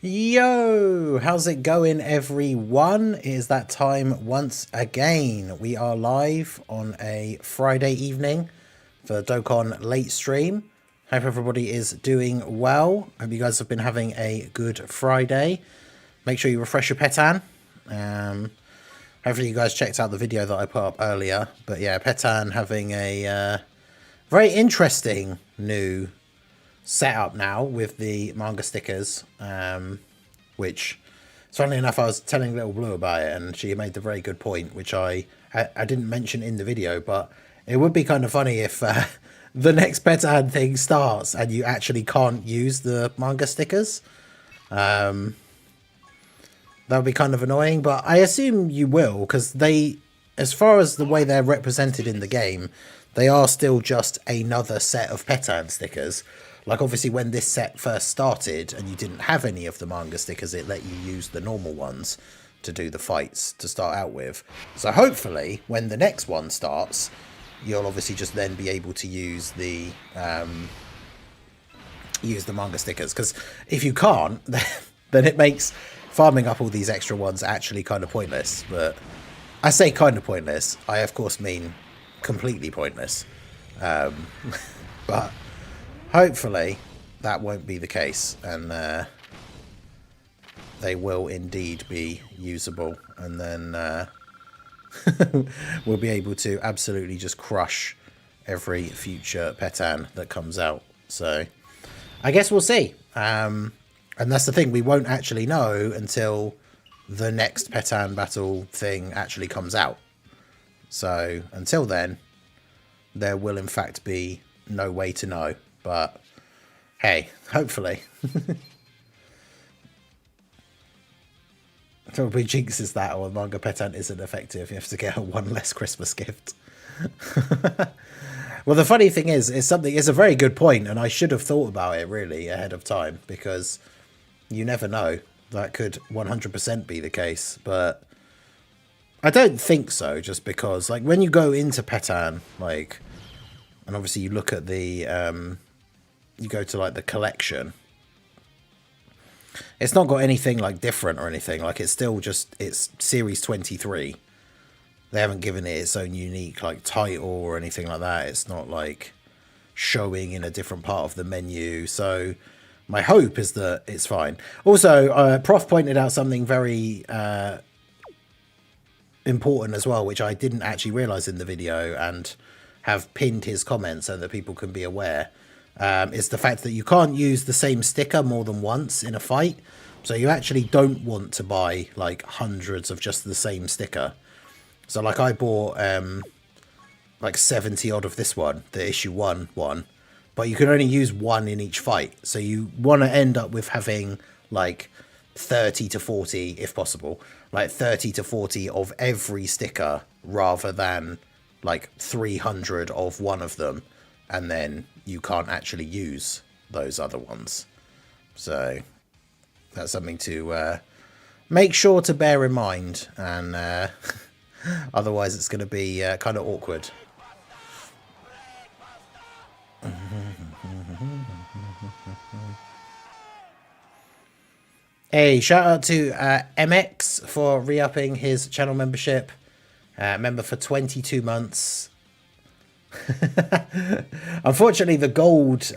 Yo, how's it going, everyone? It is that time once again. We are live on a Friday evening for Dokkan late stream. Hope everybody is doing well. Hope you guys have been having a good Friday. Make sure you refresh your Petan. Hopefully you guys checked out the video that I put up earlier. But yeah, Petan having a very interesting new setup now with the manga stickers, which, funnily enough, I was telling Little Blue about it, and she made the very good point, which I didn't mention in the video, but it would be kind of funny if the next Petan thing starts and you actually can't use the manga stickers. That would be kind of annoying, but I assume you will, because they, as far as the way they're represented in the game, they are still just another set of Petan stickers. Like, obviously, when this set first started and you didn't have any of the manga stickers, it let you use the normal ones to do the fights to start out with. So hopefully, when the next one starts, you'll obviously just then be able to use the manga stickers. Because if you can't, then it makes farming up all these extra ones actually kind of pointless. But I say kind of pointless. I, of course, mean completely pointless. But hopefully that won't be the case, and they will indeed be usable, and then we'll be able to absolutely just crush every future Petan that comes out. So I guess we'll see. And that's the thing, we won't actually know until the next Petan battle thing actually comes out. So until then, there will in fact be no way to know. But hey, hopefully. Probably jinxes that, or manga Petan isn't effective. You have to get her one less Christmas gift. Well, the funny thing is it's a very good point, and I should have thought about it really ahead of time, because you never know. That could 100% be the case, but I don't think so, just because, like, when you go into Petan, like, and obviously you look at the you go to like the collection, it's not got anything like different or anything. Like, it's still just, it's series 23. They haven't given it its own unique like title or anything like that. It's not like showing in a different part of the menu. So my hope is that it's fine. Also, Prof pointed out something very important as well, which I didn't actually realize in the video, and have pinned his comment so that people can be aware. Is the fact that you can't use the same sticker more than once in a fight. So you actually don't want to buy like hundreds of just the same sticker. So like I bought like 70 odd of this one, the issue 1 one, but you can only use one in each fight. So you want to end up with having like 30 to 40, if possible, like 30 to 40 of every sticker, rather than like 300 of one of them, and then you can't actually use those other ones. So that's something to make sure to bear in mind, and otherwise it's going to be kind of awkward. Hey, shout out to MX for re-upping his channel membership. Member for 22 months. Unfortunately, the gold,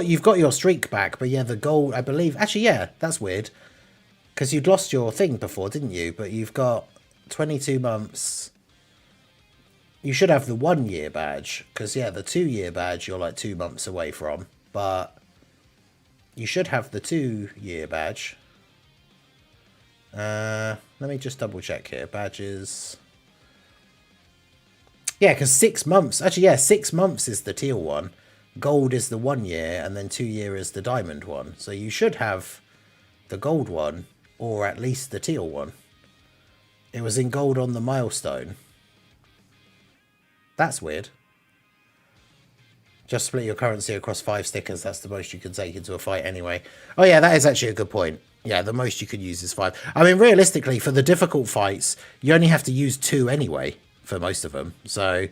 you've got your streak back, but yeah, the gold, I believe, actually, yeah, that's weird, because you'd lost your thing before, didn't you? But you've got 22 months. You should have the 1 year badge, because yeah, the 2 year badge you're like 2 months away from, but you should have the 2 year badge. Let me just double check here. Badges. Yeah, because 6 months. Actually, yeah, 6 months is the teal one. Gold is the 1 year, and then 2 year is the diamond one. So you should have the gold one, or at least the teal one. It was in gold on the milestone. That's weird. Just split your currency across 5 stickers. That's the most you can take into a fight anyway. Oh yeah, that is actually a good point. Yeah, the most you could use is 5. I mean, realistically, for the difficult fights, you only have to use 2 anyway, for most of them. So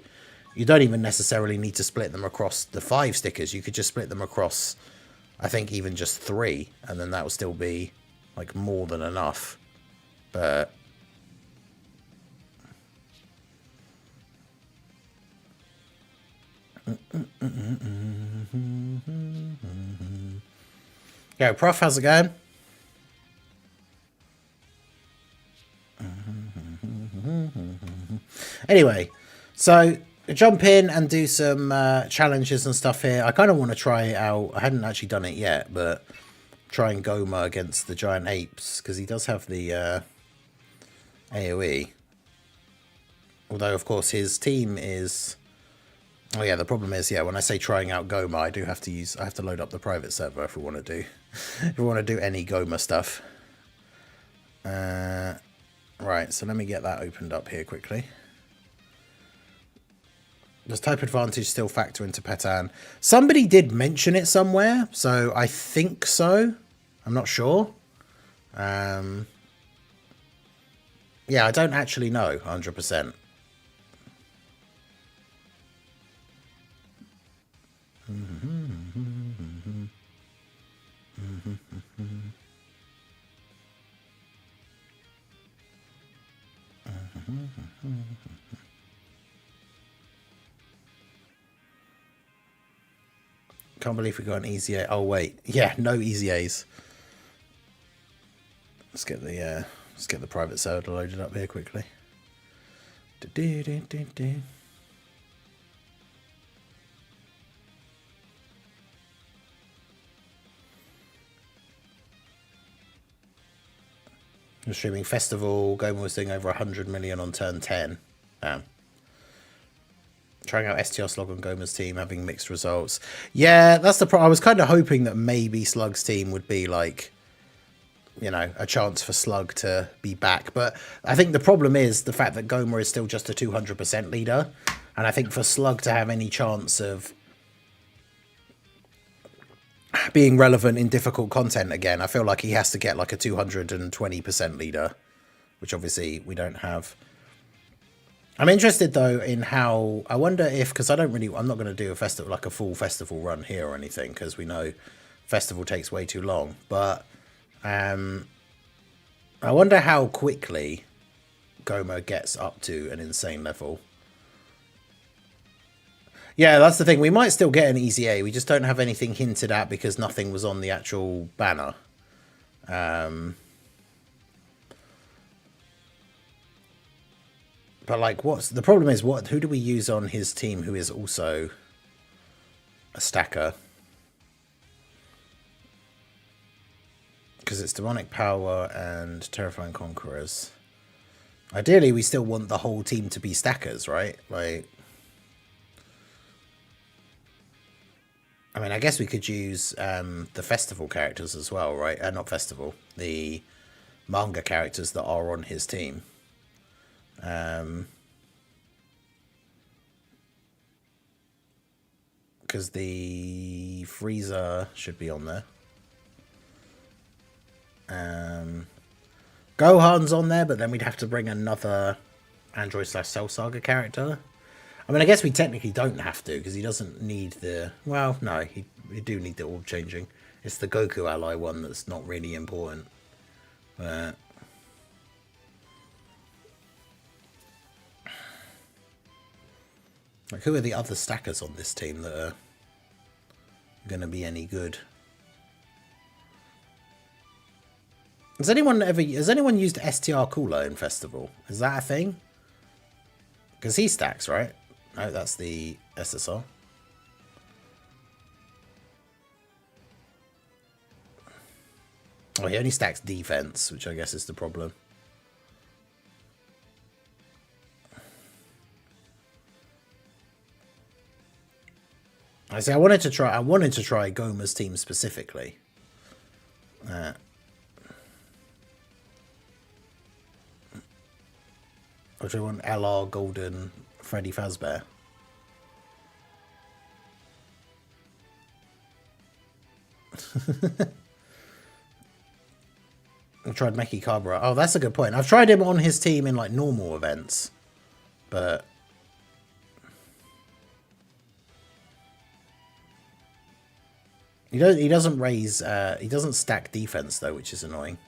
you don't even necessarily need to split them across the 5 stickers. You could just split them across, I think, even just 3, and then that will still be like more than enough. But yo, Prof, how's it going? Anyway, so jump in and do some challenges and stuff here. I kind of want to try it out. I hadn't actually done it yet, but trying Gomah against the giant apes, because he does have the AoE. Although, of course, his team is... Oh yeah, the problem is, yeah, when I say trying out Gomah, I have to load up the private server if we want to do if we want to do any Gomah stuff. Right, so let me get that opened up here quickly. Does type advantage still factor into Petan? Somebody did mention it somewhere, so I think so. I'm not sure. Yeah, I don't actually know 100%. Can't believe we got an easy A. Oh wait, yeah, no easy A's. Let's get the private server loaded up here quickly. I'm streaming Festival. Gomah was doing over 100 million on turn 10. Trying out STR Slug on Gomah's team, having mixed results. Yeah, that's the problem. I was kind of hoping that maybe Slug's team would be like, you know, a chance for Slug to be back. But I think the problem is the fact that Gomah is still just a 200% leader. And I think for Slug to have any chance of being relevant in difficult content again, I feel like he has to get like a 220% leader, which obviously we don't have. I'm interested though in how, I wonder if, because I'm not going to do a festival, like a full festival run here or anything, because we know festival takes way too long, but I wonder how quickly Gomah gets up to an insane level. Yeah, that's the thing. We might still get an easy A. We just don't have anything hinted at because nothing was on the actual banner. But like, the problem is who do we use on his team who is also a stacker? Because it's Demonic Power and Terrifying Conquerors. Ideally, we still want the whole team to be stackers, right? Like, I mean, I guess we could use the festival characters as well, right? Not festival, the manga characters that are on his team. Because the Freezer should be on there. Gohan's on there, but then we'd have to bring another Android/Cell Saga character. I mean, I guess we technically don't have to, because he doesn't need the... Well, no, we do need the orb changing. It's the Goku ally one that's not really important. But... like, who are the other stackers on this team that are going to be any good? Has anyone used STR Cooler in Festival? Is that a thing? Because he stacks, right? No, that's the SSR. Oh, he only stacks defense, which I guess is the problem. I say I wanted to try Gomah's team specifically. Or do I want LR, Golden, Freddy Fazbear? I tried Meki Cabra. Oh, that's a good point. I've tried him on his team in like normal events, but he doesn't stack defense though, which is annoying.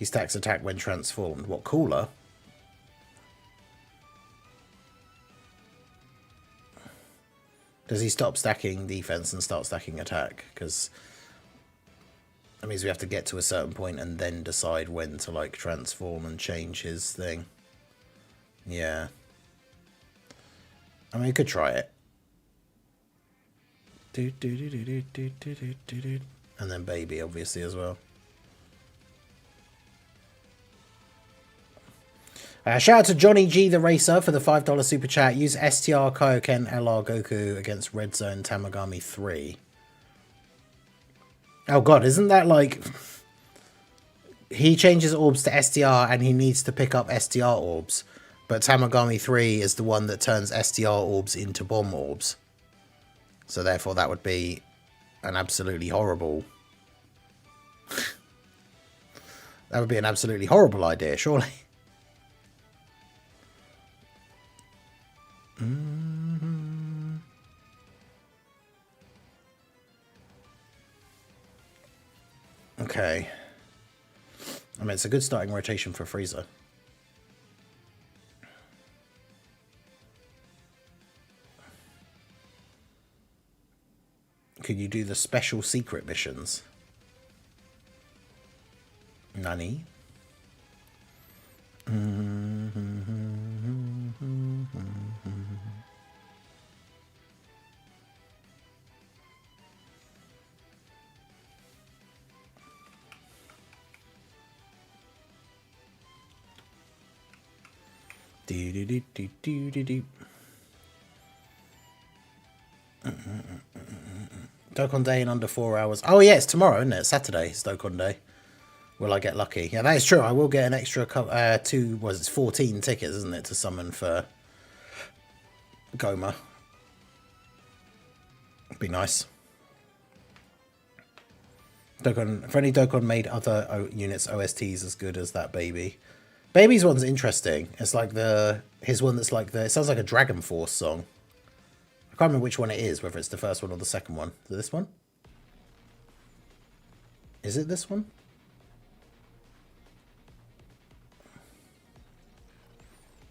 He stacks attack when transformed. What, cooler? Does he stop stacking defense and start stacking attack? Because that means we have to get to a certain point and then decide when to, like, transform and change his thing. Yeah. I mean, we could try it. And then baby, obviously, as well. Shout out to Johnny G the Racer for the $5 super chat. Use STR Kaioken LR Goku against Red Zone Tamagami 3. Oh god, isn't that like... He changes orbs to STR and he needs to pick up STR orbs. But Tamagami 3 is the one that turns STR orbs into bomb orbs. So therefore that would be an absolutely horrible... That would be an absolutely horrible idea, surely. Okay. I mean, it's a good starting rotation for Frieza. Could you do the special secret missions? Nani? Dokkan Day in under 4 hours. Oh yeah, it's tomorrow, isn't it? Saturday, it's Dokkan Day. Will I get lucky? Yeah, that is true. I will get an extra 14 tickets, isn't it, to summon for Gomah. Be nice. Dokkan, if any Dokkan made other units OSTs as good as that baby. Baby's one's interesting. It's like his one that's like it sounds like a Dragon Force song. I can't remember which one it is, whether it's the first one or the second one. Is it this one? Is it this one?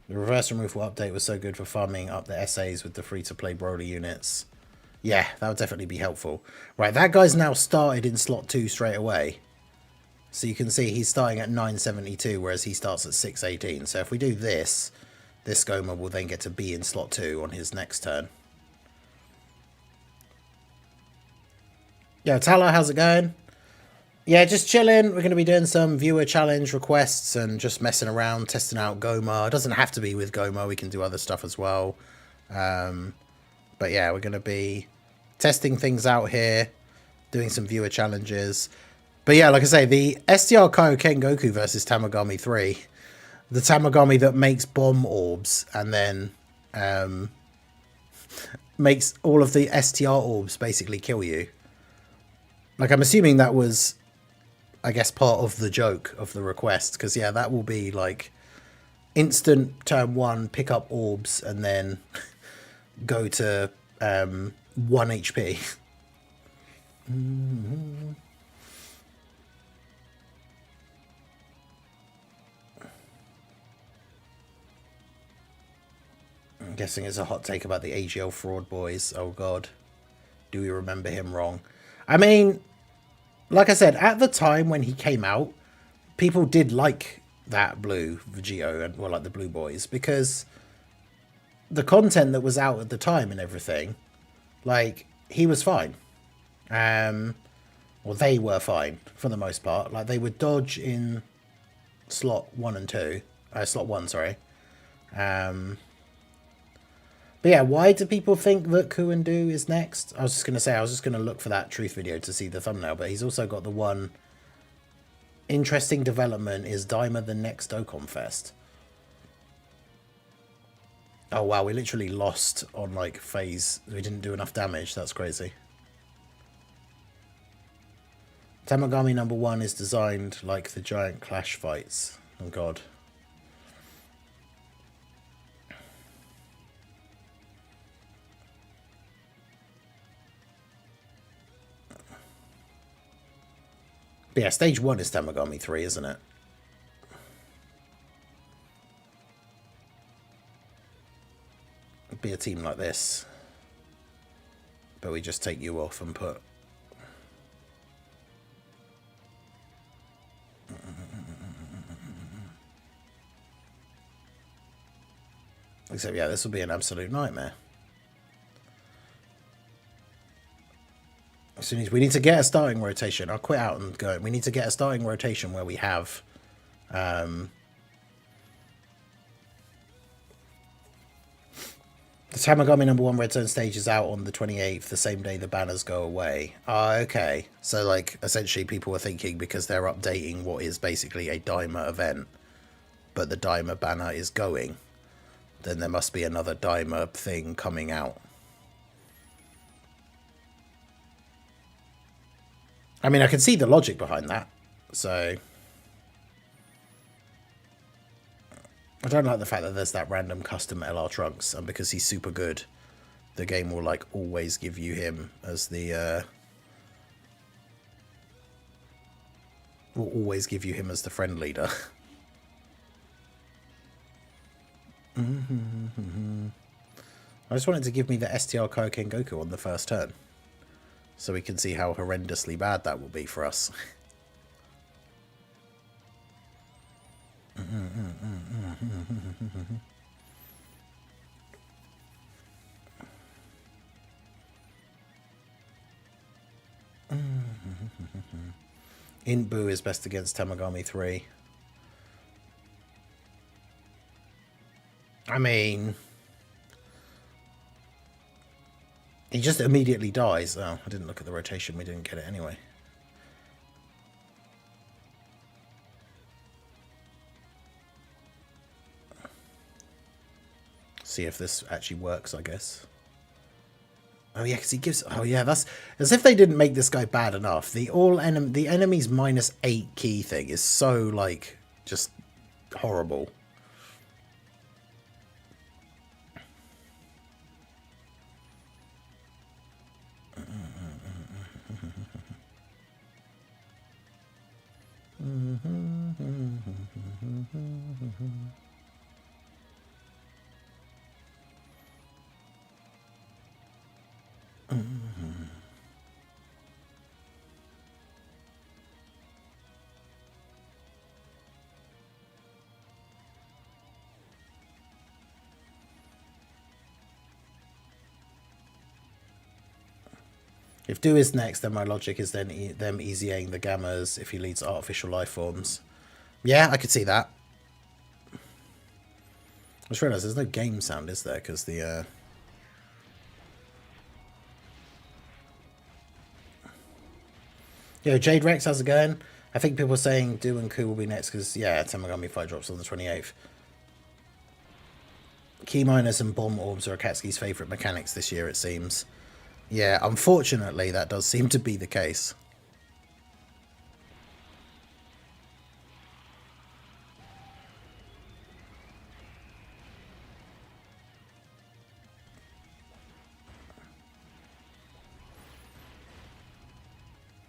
The reverse removal update was so good for farming up the SAs with the free-to-play Broly units. Yeah, that would definitely be helpful. Right, that guy's now started in slot 2 straight away. So you can see he's starting at 972, whereas he starts at 618. So if we do this, this Gomah will then get to be in slot 2 on his next turn. Yo, Tala, how's it going? Yeah, just chilling. We're going to be doing some viewer challenge requests and just messing around, testing out Gomah. It doesn't have to be with Gomah. We can do other stuff as well. But yeah, we're going to be testing things out here, doing some viewer challenges. But yeah, like I say, the STR Kaioken Goku versus Tamagami 3. The Tamagami that makes bomb orbs and then makes all of the STR orbs basically kill you. Like, I'm assuming that was, I guess, part of the joke of the request. Because, yeah, that will be, like, instant turn 1, pick up orbs, and then go to 1 HP. I'm guessing it's a hot take about the AGL fraud boys. Oh, God. Do we remember him wrong? I mean... Like I said, at the time when he came out, people did like that blue Vegito and, well, like the blue boys, because the content that was out at the time and everything, like, he was fine. Well, they were fine for the most part. Like, they would dodge in slot 1 and 2. Slot 1, sorry. But yeah, why do people think that Kuandu is next? I was just going to say, I was just going to look for that truth video to see the thumbnail, but he's also got the one interesting development is Daima the next Dokkan Fest. Oh wow, we literally lost on like phase. We didn't do enough damage. That's crazy. Tamagami number 1 is designed like the giant clash fights. Oh god. But yeah, stage 1 is Tamagami 3, isn't it? team like this, but we just take you off and put... Except, yeah, this will be an absolute nightmare. As soon as we need to get a starting rotation, I'll quit out and go. We need to get a starting rotation where we have the Tamagami #1 Red Zone stage is out on the 28th, the same day the banners go away. Oh, okay. So, like, essentially people were thinking because they're updating what is basically a Daima event, but the Daima banner is going, then there must be another Daima thing coming out. I mean, I can see the logic behind that, so... I don't like the fact that there's that random custom LR Trunks, and because he's super good, the game will, like, always give you him as the, will always give you him as the friend leader. I just wanted to give me the STR Kaioken Goku on the first turn, so we can see how horrendously bad that will be for us. Inbu is best against Tamagami 3. I mean... he just immediately dies. Oh, I didn't look at the rotation. We didn't get it anyway. See if this actually works, I guess. Oh yeah, because he gives... oh yeah, that's... as if they didn't make this guy bad enough. The enemy's -8 key thing is so, like, just horrible. If Do is next, then my logic is then them easying the Gammas if he leads artificial life forms. Yeah, I could see that. I just realised there's no game sound, is there? Because the... Yo, Jade Rex, how's it going? I think people are saying Do and Ku will be next because, yeah, Tamagami 5 drops on the 28th. Key miners and bomb orbs are Akatsuki's favourite mechanics this year, it seems. Yeah, unfortunately, that does seem to be the case.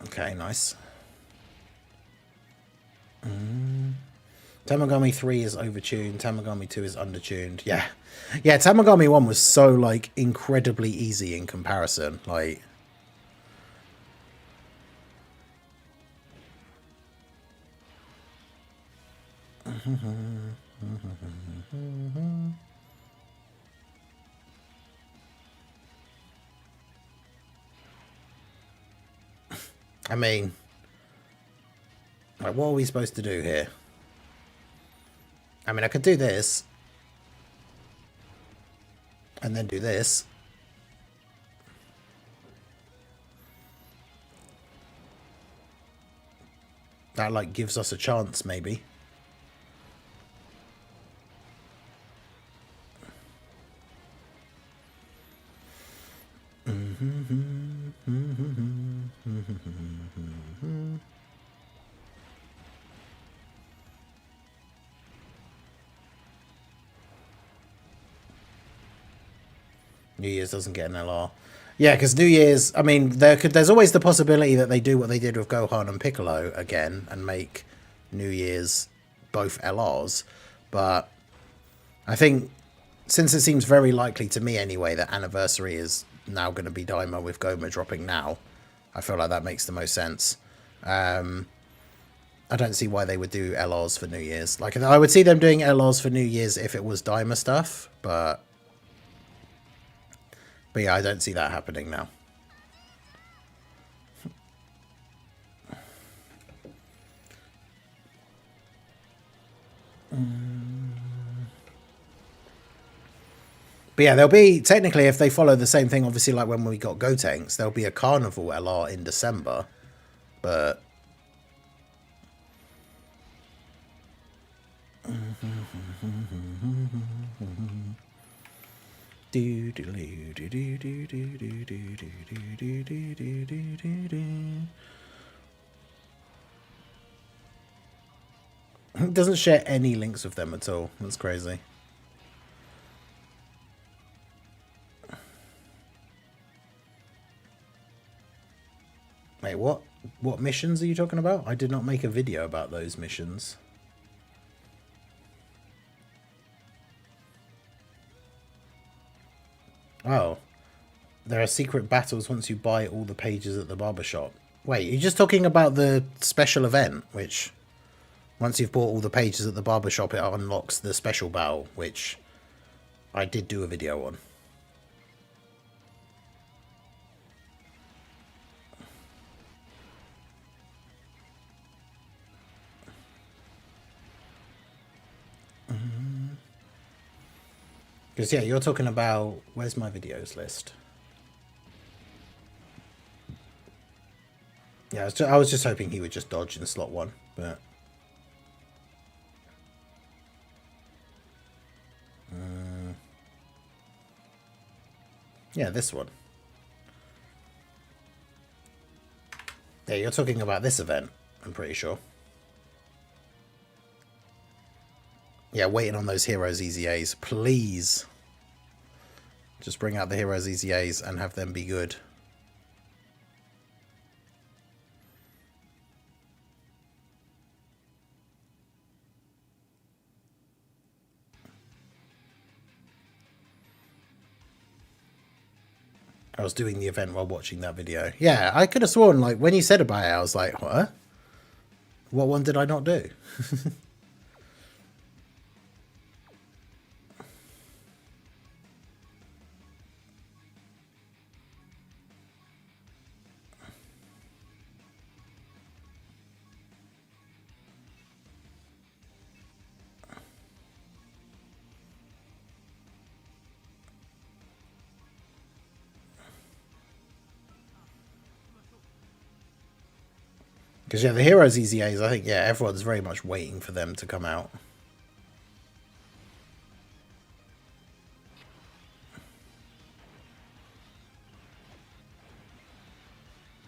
Okay, nice. Tamagami 3 is overtuned. Tamagami 2 is undertuned. Yeah. Yeah, Tamagami 1 was so, like, incredibly easy in comparison. Like... I mean... like, what are we supposed to do here? I mean, I could do this. And then do this. That, like, gives us a chance, maybe. New Year's doesn't get an LR. Yeah, because New Year's, I mean, there's always the possibility that they do what they did with Gohan and Piccolo again and make New Year's both LRs. But I think since it seems very likely to me anyway that Anniversary is now going to be Daima with Gomah dropping now, I feel like that makes the most sense. I don't see why they would do LRs for New Year's. Like, I would see them doing LRs for New Year's if it was Daima stuff, but yeah, I don't see that happening now. But yeah, there'll be, technically, if they follow the same thing, obviously, like when we got Gotenks, there'll be a Carnival LR in December, but... It doesn't share any links with them at all. That's crazy. Wait, what? What missions are you talking about? I did not make a video about those missions. Oh. There are secret battles once you buy all the pages at the barbershop. Wait, you're just talking about the special event, which... Once you've bought all the pages at the barbershop, it unlocks the special battle, which I did do a video on. Because, yeah, you're talking about... Where's my videos list? Yeah, I was just hoping he would just dodge in slot 1, but... yeah, this one. Yeah, you're talking about this event, I'm pretty sure. Yeah, waiting on those Heroes EZAs. Please. Just bring out the Heroes EZAs and have them be good. I was doing the event while watching that video. Yeah, I could have sworn, like, when you said about it, I was like, what? What one did I not do? Because, yeah, the Heroes EZAs, I think, yeah, everyone's very much waiting for them to come out.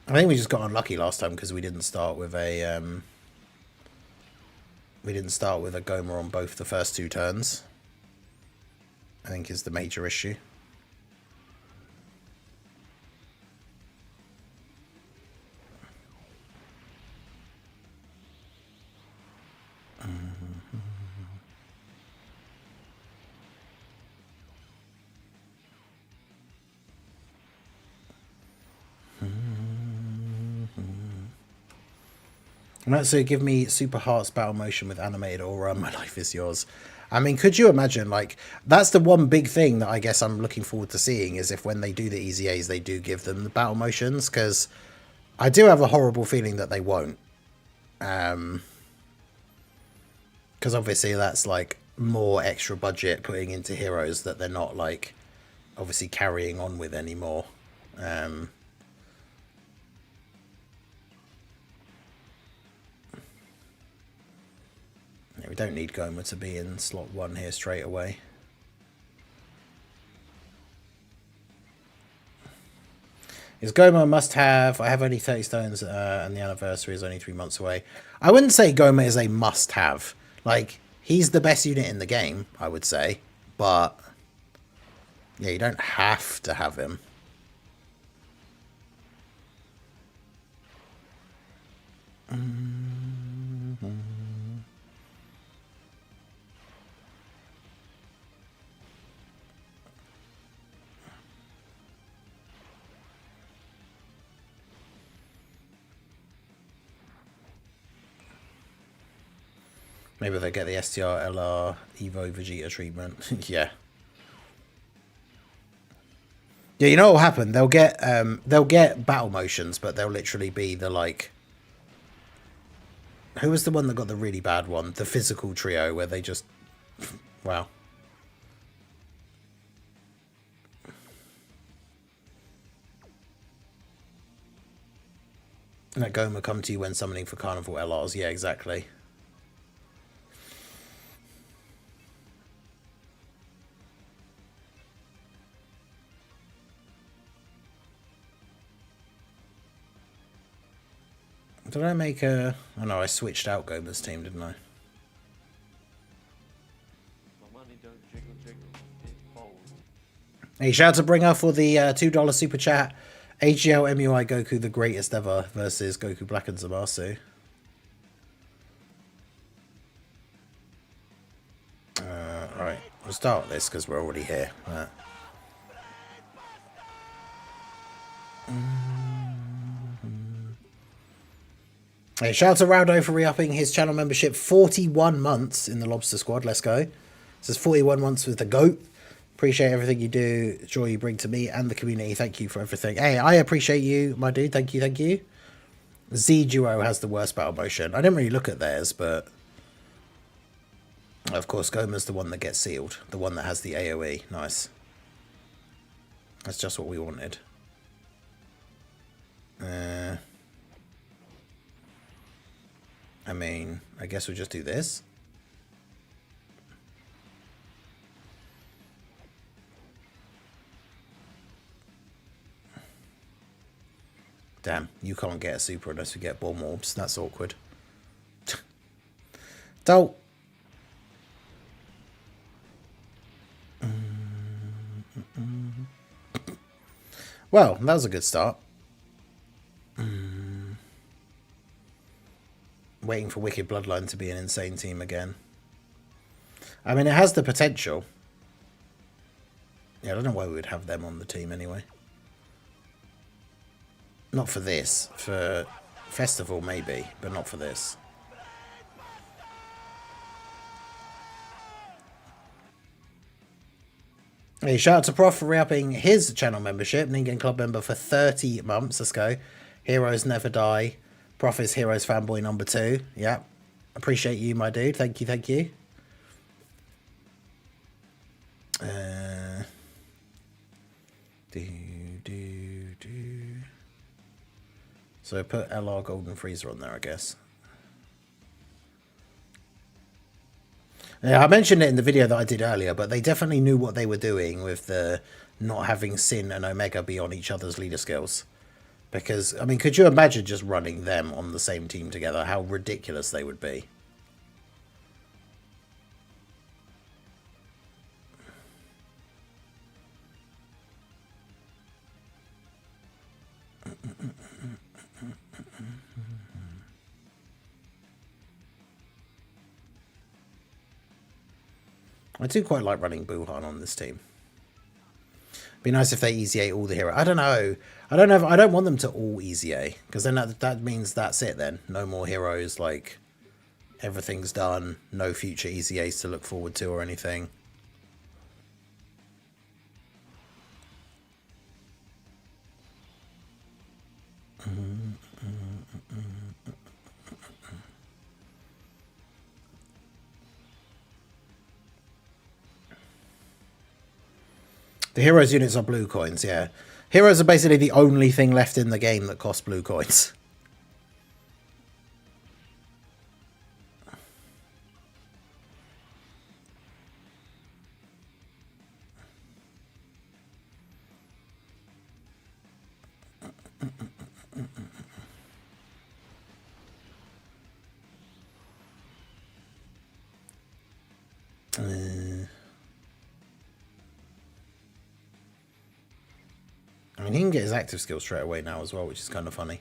I think we just got unlucky last time because we didn't start with a... we didn't start with a Gomah on both the first 2 turns. I think is the major issue. So give me Super Hearts battle motion with animated aura. My life is yours. I mean, could you imagine, like, that's the one big thing that I guess I'm looking forward to seeing is if when they do the EZAs, they do give them the battle motions, because I do have a horrible feeling that they won't. Because obviously that's, like, more extra budget putting into heroes that they're not, like, obviously carrying on with anymore. Yeah, we don't need Gomah to be in slot 1 here straight away. Is Gomah a must-have? I have only 30 stones and the anniversary is only 3 months away. I wouldn't say Gomah is a must-have. Like, he's the best unit in the game, I would say. But, yeah, you don't have to have him. Maybe they get the STR, LR, Evo, Vegeta treatment. Yeah. Yeah, you know what will happen? They'll get battle motions, but they'll literally be the like. Who was the one that got the really bad one? The physical trio where they just, wow. Let Gomah come to you when summoning for Carnival LRs. Yeah, exactly. Did I make a... Oh no, I switched out Gomah's team, didn't I? Hey, shout out to Bringer for the $2 super chat. AGL MUI Goku the greatest ever versus Goku Black and Zamasu. Alright, we'll start with this because we're already here. Hey, shout out to Raudo for re-upping his channel membership. 41 months in the Lobster Squad. Let's go. It says 41 months with the GOAT. Appreciate everything you do, joy you bring to me and the community. Thank you for everything. Hey, I appreciate you, my dude. Thank you, thank you. Z Duo has the worst battle motion. I didn't really look at theirs, but of course, Gomah's the one that gets sealed. The one that has the AoE. Nice. That's just what we wanted. I mean, I guess we'll just do this. Damn, you can't get a super unless we get bomb orbs. That's awkward. Don't. Well, that was a good start. Waiting for Wicked Bloodline to be an insane team again. I mean, it has the potential. Yeah, I don't know why we would have them on the team anyway. Not for this. For Festival, maybe, but not for this. Hey, shout out to Prof for re-upping his channel membership. Ningen Club member for 30 months. Let's go. Heroes never die. Prof is Heroes fanboy number 2. Yeah. Appreciate you, my dude. Thank you, thank you. So put LR Golden Freezer on there, I guess. Yeah, I mentioned it in the video that I did earlier, but they definitely knew what they were doing with the not having Sin and Omega be on each other's leader skills. Because, I mean, could you imagine just running them on the same team together? How ridiculous they would be. I do quite like running Buhan on this team. Be nice if they easy A all the heroes. I don't know. I don't know. I don't want them to all easy A, because then that means that's it. Then no more heroes. Like everything's done. No future easy A's to look forward to or anything. The heroes units are blue coins, yeah. Heroes are basically the only thing left in the game that cost blue coins. I mean, he can get his active skill straight away now as well, which is kind of funny.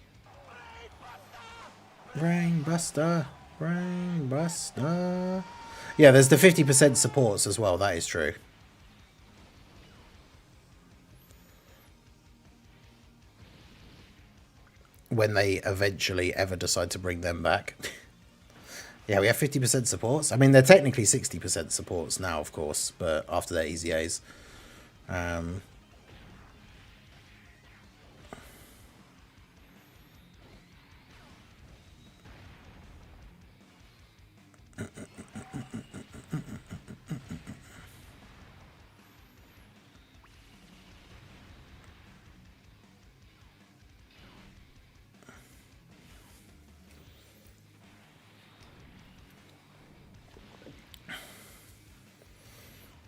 Brainbuster. Brainbuster. Yeah, there's the 50% supports as well. That is true. When they eventually ever decide to bring them back. Yeah, we have 50% supports. I mean, they're technically 60% supports now, of course, but after their easy A's.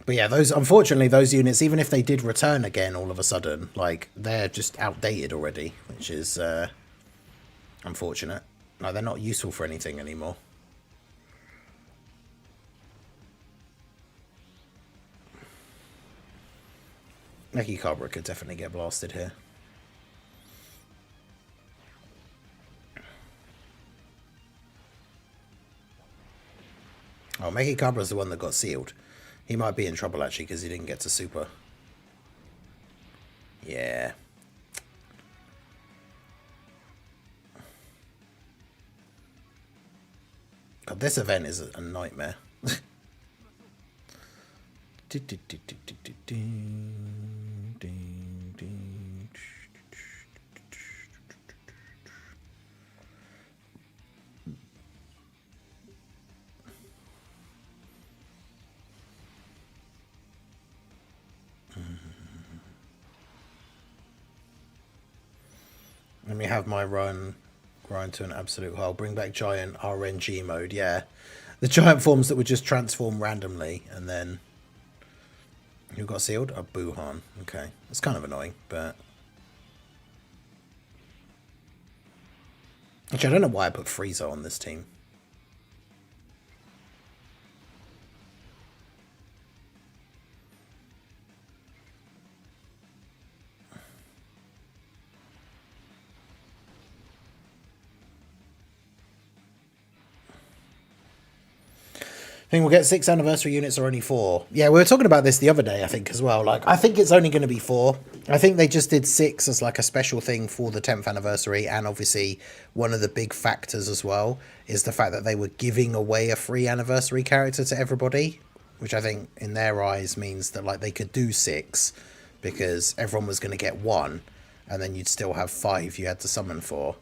But yeah, unfortunately, those units, even if they did return again all of a sudden, like, they're just outdated already, which is unfortunate. Like, they're not useful for anything anymore. Neki Cobra could definitely get blasted here. Oh, Meki Cabra's the one that got sealed. He might be in trouble, actually, because he didn't get to super. Yeah. God, this event is a nightmare. Let me have my run grind to an absolute hole. Bring back giant RNG mode. Yeah, the giant forms that would just transform randomly, and then who got sealed? A Buhan. Okay, it's kind of annoying, but actually, I don't know why I put Frieza on this team. I think we'll get 6 anniversary units or only 4. Yeah, we were talking about this the other day, I think, as well. Like, I think it's only going to be 4. I think they just did 6 as like a special thing for the 10th anniversary. And obviously, one of the big factors as well is the fact that they were giving away a free anniversary character to everybody, which I think in their eyes means that like they could do 6 because everyone was going to get 1 and then you'd still have 5 you had to summon for.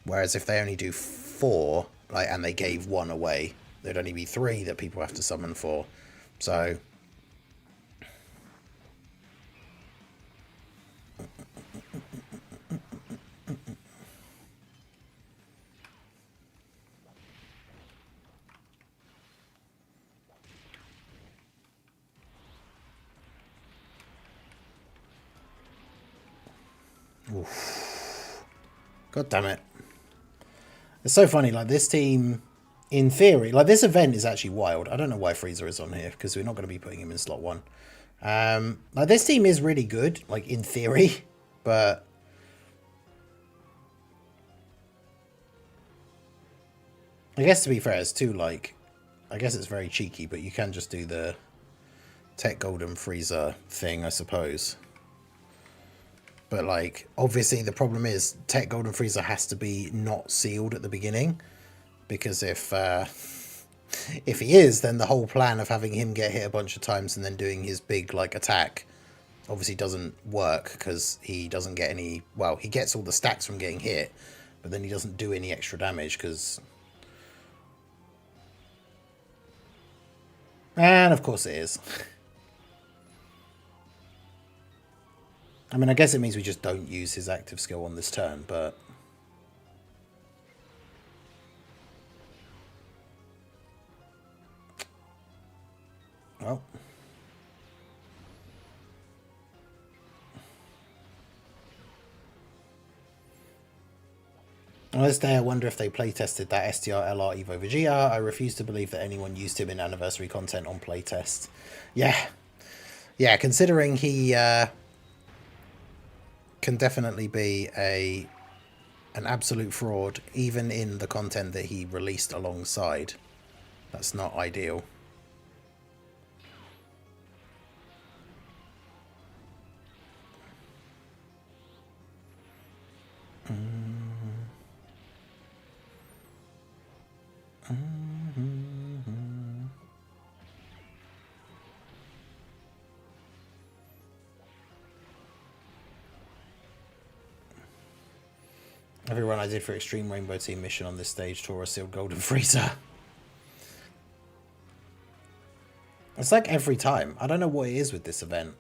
Whereas if they only do 4, like, and they gave 1 away, there'd only be 3 that people have to summon for. So oof. God damn it. It's so funny, like this team, in theory, like this event is actually wild. I don't know why Frieza is on here, because we're not going to be putting him in slot 1. Like this team is really good, like in theory, but I guess to be fair, it's too like, I guess it's very cheeky, but you can just do the Tech Golden Frieza thing, I suppose. But like, obviously the problem is Tech Golden Frieza has to be not sealed at the beginning, because if he is, then the whole plan of having him get hit a bunch of times and then doing his big like attack obviously doesn't work, because he doesn't get any, well, he gets all the stacks from getting hit, but then he doesn't do any extra damage, because, and of course it is. I mean, I guess it means we just don't use his active skill on this turn, but well, on this day, I wonder if they playtested that STR LR Evo Vegeta. I refuse to believe that anyone used him in anniversary content on playtest. Yeah, considering he can definitely be an absolute fraud, even in the content that he released alongside. That's not ideal. Every run I did for Extreme Rainbow Team mission on this stage tore a sealed golden freezer. It's like every time. I don't know what it is with this event.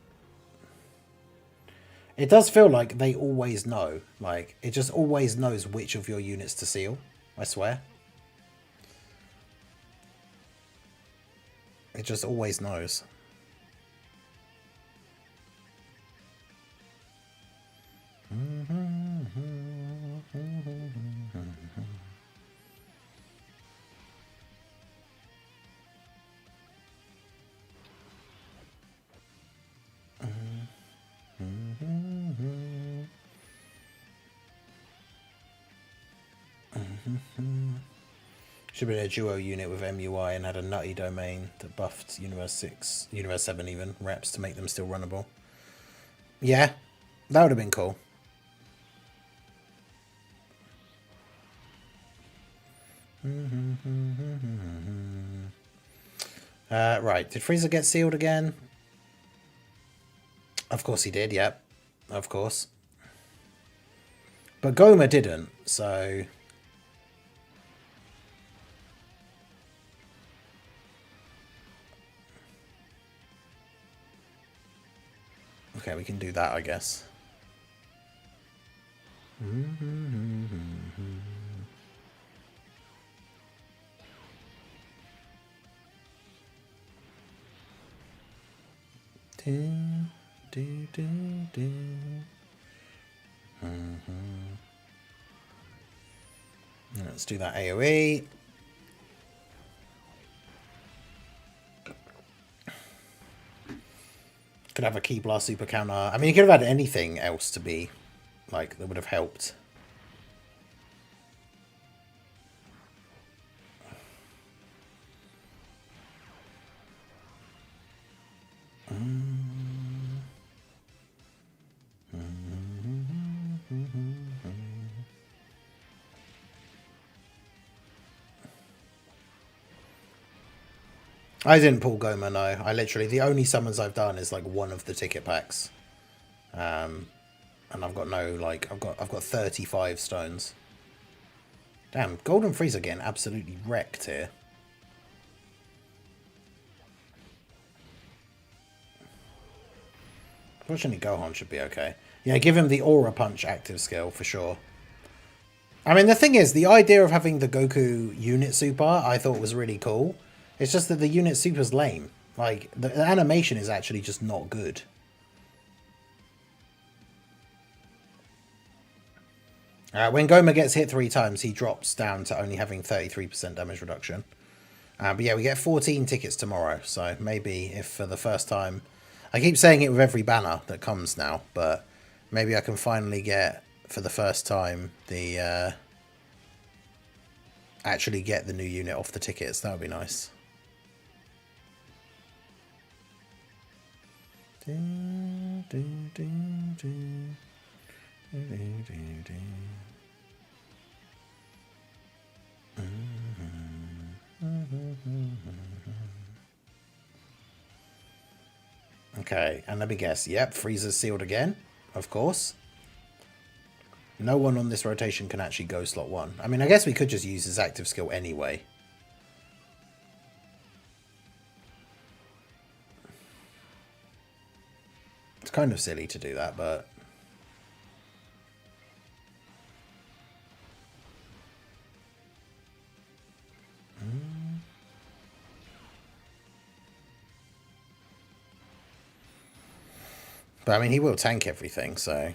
It does feel like they always know. Like, it just always knows which of your units to seal. I swear. It just always knows. Should have been a duo unit with MUI and had a nutty domain that buffed Universe 6, Universe 7 even, reps to make them still runnable. Yeah, that would have been cool. Right, did Frieza get sealed again? Of course he did, yep. Of course. But Gomah didn't, so... Okay, we can do that, I guess. Let's do that AoE. Could have a Key Blast super counter. I mean, you could have had anything else to be, like, that would have helped. I didn't pull Gomah, no. I literally, the only summons I've done is like one of the ticket packs. And I've got no, like, I've got 35 stones. Damn, Golden Frieza getting absolutely wrecked here. Fortunately, Gohan should be okay. Yeah, give him the Aura Punch active skill for sure. I mean, the thing is, the idea of having the Goku unit super, I thought was really cool. It's just that the unit super's lame. Like, the animation is actually just not good. When Gomah gets hit 3 times, he drops down to only having 33% damage reduction. But yeah, we get 14 tickets tomorrow, so maybe if for the first time... I keep saying it with every banner that comes now, but maybe I can finally get, for the first time, the... actually get the new unit off the tickets. That would be nice. Okay, and let me guess. Yep, Frieza's sealed again, of course. No one on this rotation can actually go slot 1. I mean, I guess we could just use his active skill anyway. It's kind of silly to do that, but... But, I mean, he will tank everything, so...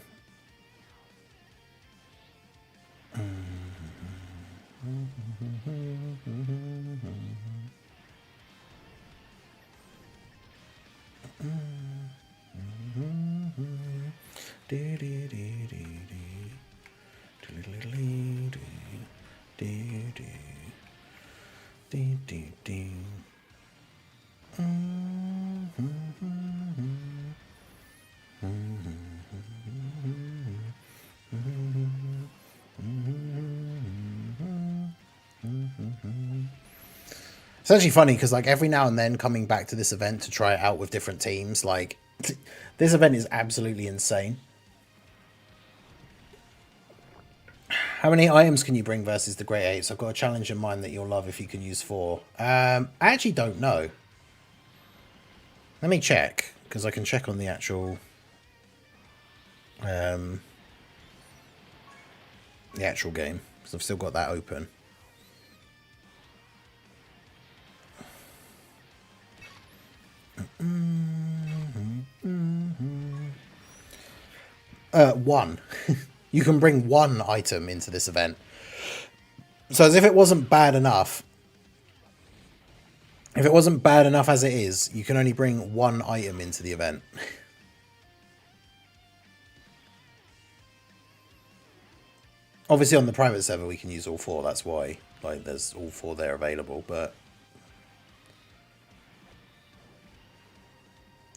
It's actually funny because, like, every now and then coming back to this event to try it out with different teams, like, this event is absolutely insane. How many items can you bring versus the Great Apes? I've got a challenge in mind that you'll love if you can use 4. I actually don't know. Let me check, because I can check on the actual game, because I've still got that open. One. You can bring 1 item into this event. So as if it wasn't bad enough. If it wasn't bad enough as it is, you can only bring 1 item into the event. Obviously on the private server we can use all 4, that's why like there's all 4 there available, but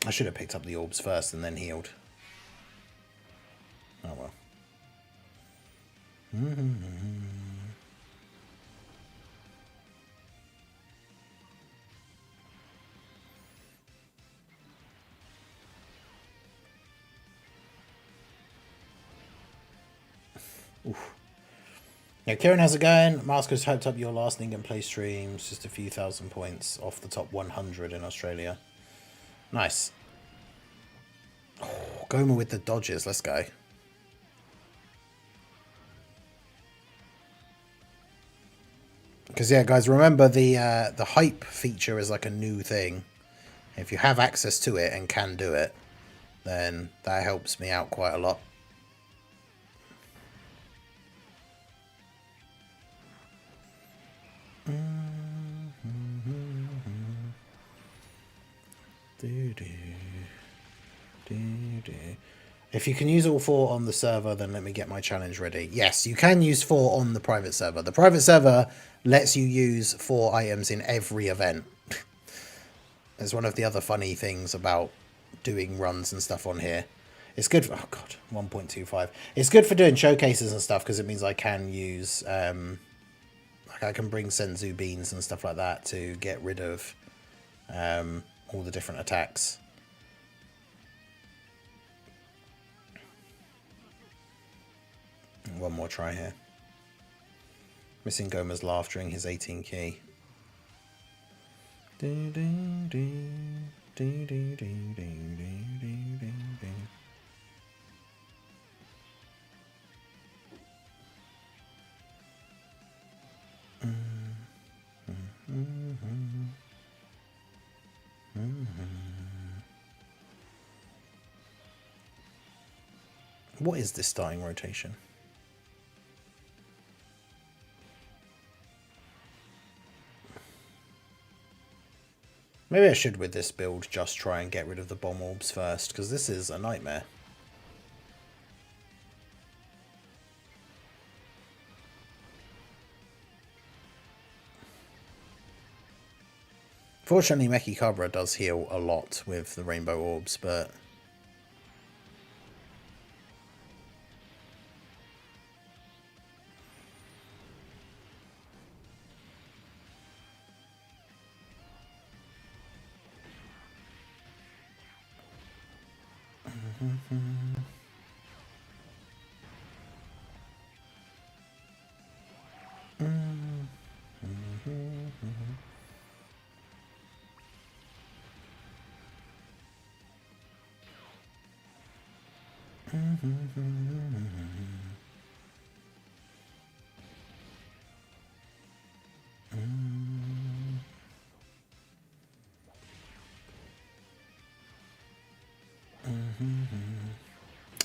I should have picked up the orbs first and then healed. Oh well. Oof. Yeah, Kieran, how's it going? Masco's hyped up your last Ning and Play streams. Just a few thousand points off the top 100 in Australia. Nice. Oh, Gomah with the dodges. Let's go. Because, yeah, guys, remember the hype feature is like a new thing. If you have access to it and can do it, then that helps me out quite a lot. If you can use all 4 on the server, then let me get my challenge ready. Yes, you can use 4 on the private server. The private server lets you use 4 items in every event. It's one of the other funny things about doing runs and stuff on here. It's good for, oh god, 1.25. It's good for doing showcases and stuff because it means I can use, like I can bring Senzu beans and stuff like that to get rid of all the different attacks. One more try here. Missing Gomah's laugh during his 18 key. What is this starting rotation? Maybe I should, with this build, just try and get rid of the bomb orbs first, because this is a nightmare. Fortunately, Meki Cabra does heal a lot with the rainbow orbs, but...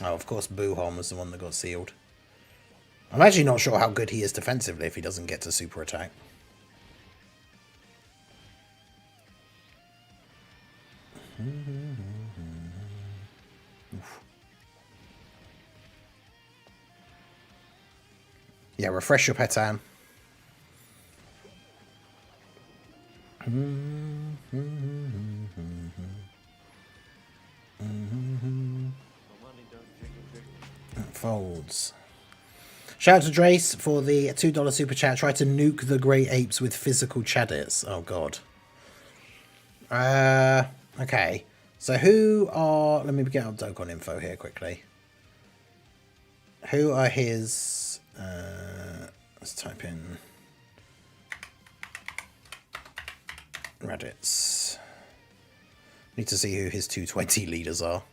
Oh, of course, Buhon was the one that got sealed. I'm actually not sure how good he is defensively if he doesn't get to super attack. Yeah, refresh your Petan. Folds. Shout out to Drace for the $2 super chat. Try to nuke the Great Apes with physical Chadits. Oh god. Okay. So who are... Let me get up Dokkan info here quickly. Who are his... Let's type in Raditz. Need to see who his 220 leaders are.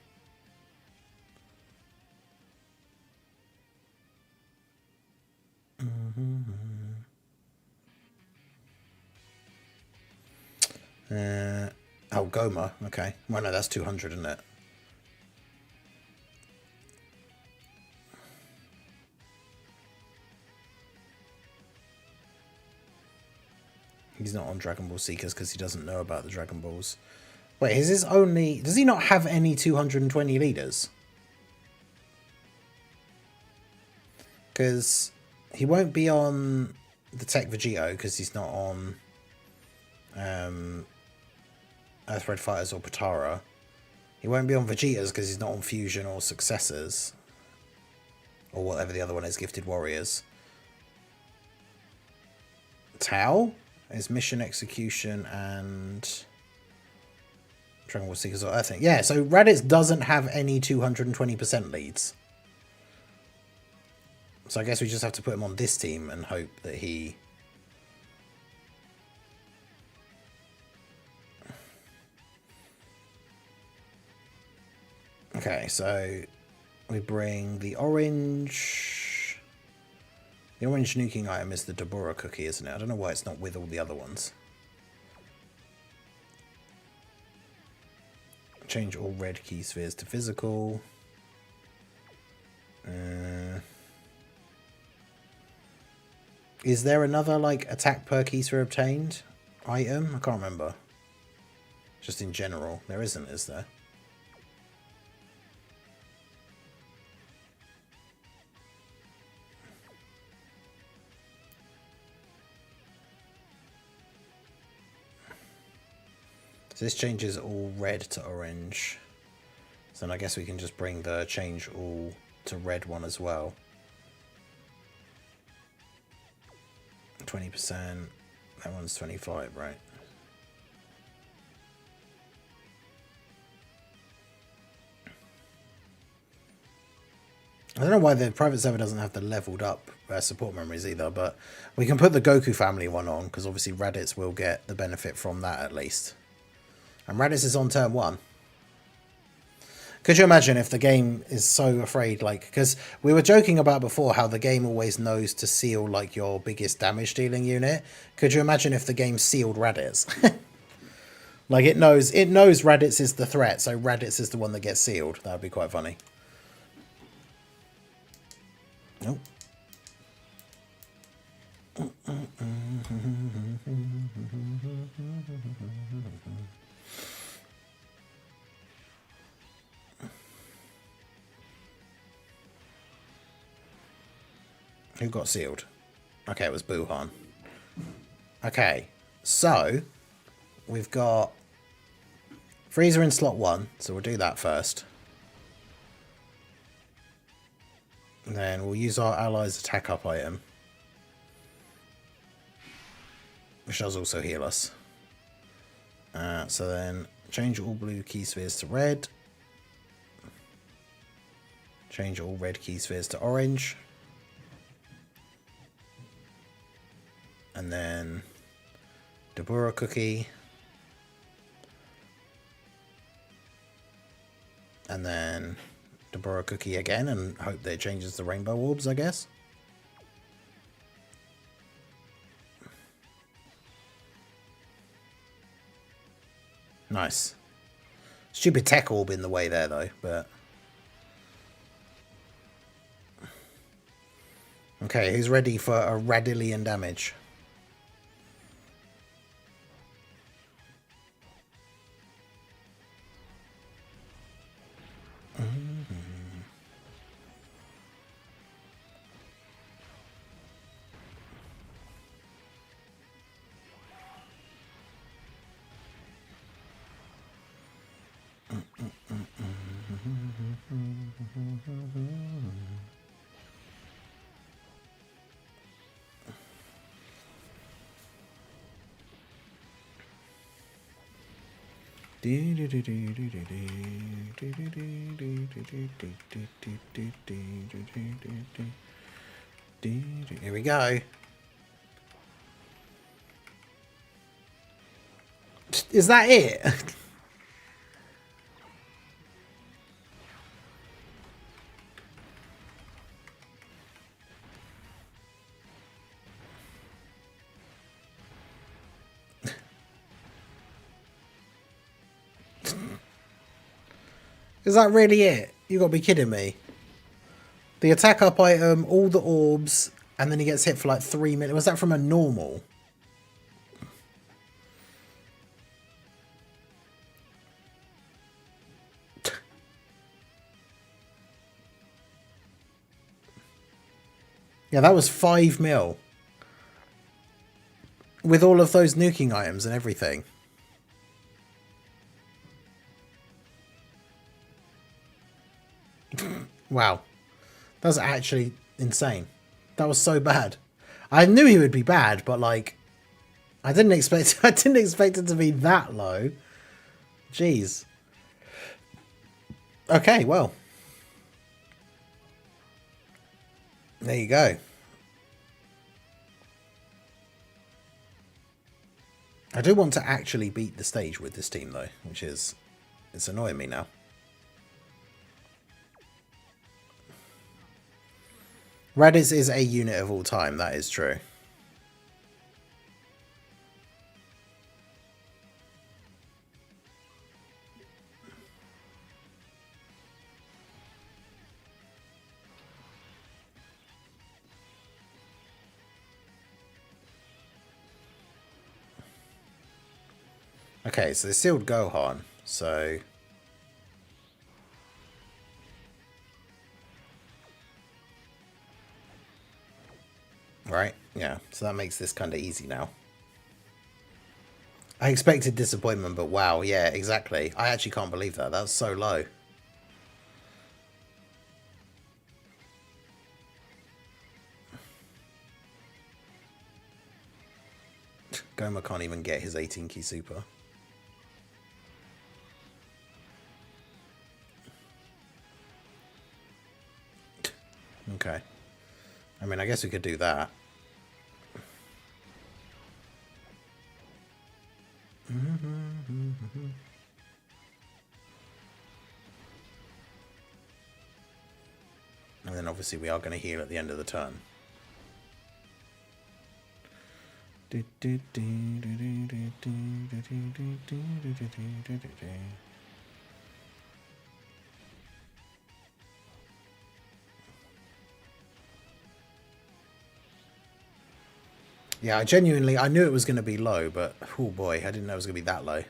Oh, Gomah. Okay. Well, no, that's 200, isn't it? He's not on Dragon Ball Seekers because he doesn't know about the Dragon Balls. Wait, is his only... Does he not have any 220 leaders? Because he won't be on the Tech Vegito because he's not on Earth Red Fighters or Potara. He won't be on Vegeta's because he's not on Fusion or Successors. Or whatever the other one is, Gifted Warriors. Tau is Mission Execution and Dragon Ball Seekers or Earthling. Yeah, so Raditz doesn't have any 220% leads. So I guess we just have to put him on this team and hope that he... Okay, so we bring the orange... The orange nuking item is the Dabura cookie, isn't it? I don't know why it's not with all the other ones. Change all red key spheres to physical. Is there another, like, attack per key sphere obtained item? I can't remember. Just in general. There isn't, is there? So this changes all red to orange. So then I guess we can just bring the change all to red one as well. 20%. That one's 25, right? I don't know why the private server doesn't have the leveled up support memories either, but we can put the Goku family one on because obviously Raditz will get the benefit from that at least. And Raditz is on turn 1. Could you imagine if the game is so afraid, like, because we were joking about before how the game always knows to seal, like, your biggest damage dealing unit. Could you imagine if the game sealed Raditz? Like, it knows Raditz is the threat, so Raditz is the one that gets sealed. That would be quite funny. Nope. Who got sealed? Okay, it was Buhan. Okay, so we've got Frieza in slot 1, so we'll do that first. And then we'll use our allies' attack up item, which does also heal us. So then change all blue key spheres to red. Change all red key spheres to orange. And then Dabura cookie. And then Dabura cookie again, and hope that it changes the rainbow orbs, I guess. Nice. Stupid tech orb in the way there, though, but... Okay, who's ready for a Radillion damage? Here we go. Is that it? Is that really it? You gotta be kidding me. The attack up item, all the orbs, and then he gets hit for like 3 minutes. Was that from a normal? Yeah, that was 5 mil. With all of those nuking items and everything. Wow. That's actually insane. That was so bad. I knew he would be bad, but like I didn't expect it to be that low. Jeez. Okay, well. There you go. I do want to actually beat the stage with this team though, which is it's annoying me now. Raditz is a unit of all time, that is true. Okay, so they sealed Gohan, so... Right, yeah, so that makes this kind of easy now. I expected disappointment, but wow, yeah, exactly. I actually can't believe that. That's so low. Gomah can't even get his 18 key super. Okay. I mean, I guess we could do that. And then obviously we are going to heal at the end of the turn. Yeah, I knew it was going to be low, but oh boy, I didn't know it was going to be that low.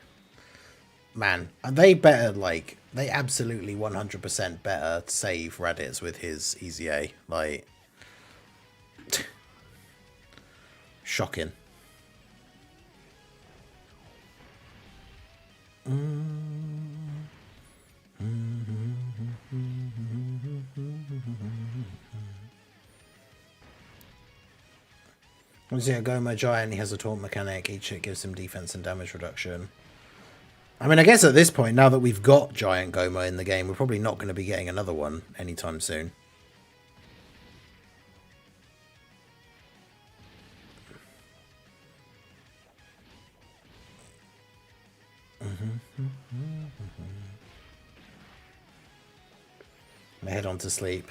Man, they better, like, they absolutely 100% better save Raditz with his easy A. Like, shocking. Once you go my giant, he has a taunt mechanic. Each hit gives him defense and damage reduction. I mean, I guess at this point, now that we've got Giant Gomah in the game, we're probably not going to be getting another one anytime soon. I'm head on to sleep.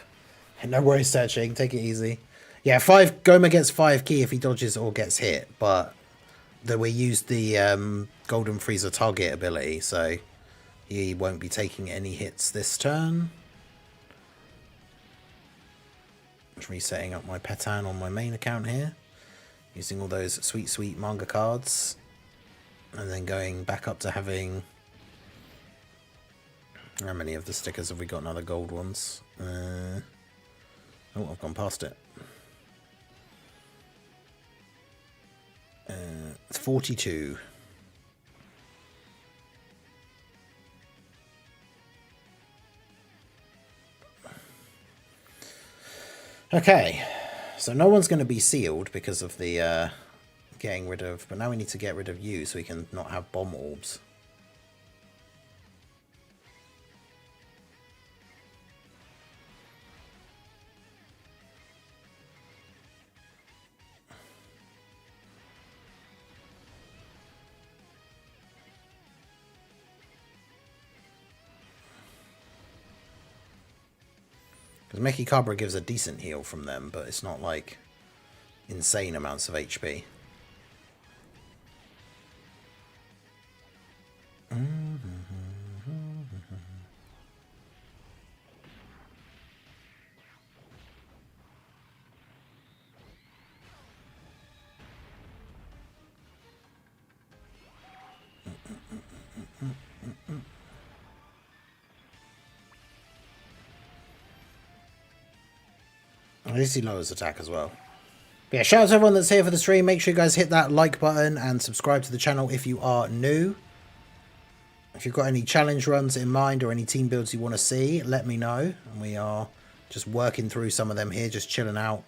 No worries, searching. Take it easy. Yeah, Gomah gets 5 key if he dodges or gets hit, but we used the Golden Freezer target ability, so he won't be taking any hits this turn. Just resetting up my Petan on my main account here, using all those sweet manga cards, and then going back up to having... How many of the stickers have we got now? The gold ones? Oh, I've gone past it. It's 42. Okay, so no one's going to be sealed because of the getting rid of... But now we need to get rid of you so we can not have bomb orbs. Because Mechikabra gives a decent heal from them, but it's not like insane amounts of HP. At least he lowers attack as well. But yeah, shout out to everyone that's here for the stream. Make sure you guys hit that like button and subscribe to the channel if you are new. If you've got any challenge runs in mind or any team builds you want to see, let me know. And we are just working through some of them here, just chilling out.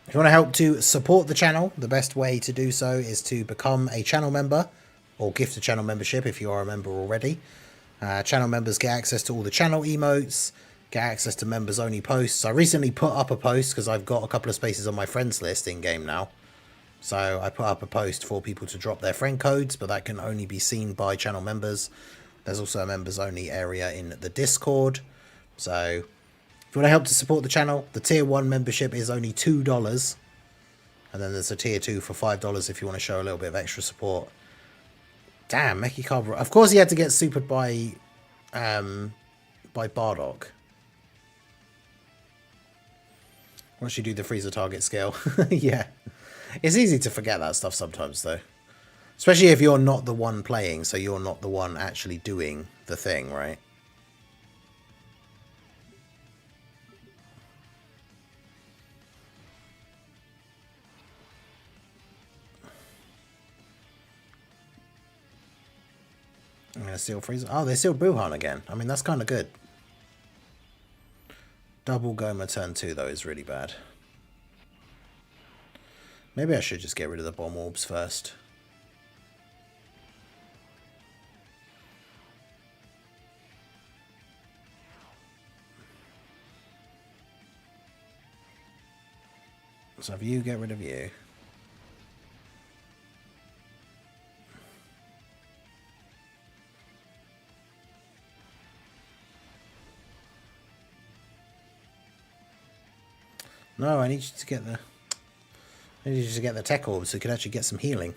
If you want to help to support the channel, the best way to do so is to become a channel member or gift a channel membership if you are a member already. Channel members get access to all the channel emotes, get access to members only posts. I recently put up a post because I've got a couple of spaces on my friends list in game now. So I put up a post for people to drop their friend codes, but that can only be seen by channel members. There's also a members only area in the Discord. So if you want to help to support the channel, the tier 1 membership is only $2. And then there's a tier 2 for $5 if you want to show a little bit of extra support. Damn, Mechikabra. Of course he had to get supered by Bardock. Once you do the freezer target skill. Yeah. It's easy to forget that stuff sometimes, though. Especially if you're not the one playing, so you're not the one actually doing the thing, right? I'm going to seal freezer. Oh, they sealed Buhan again. I mean, that's kind of good. Double Gomah turn 2, though, is really bad. Maybe I should just get rid of the bomb orbs first. So if you get rid of you. No, I need you to get the... I need you to get the tech orbs so you can actually get some healing.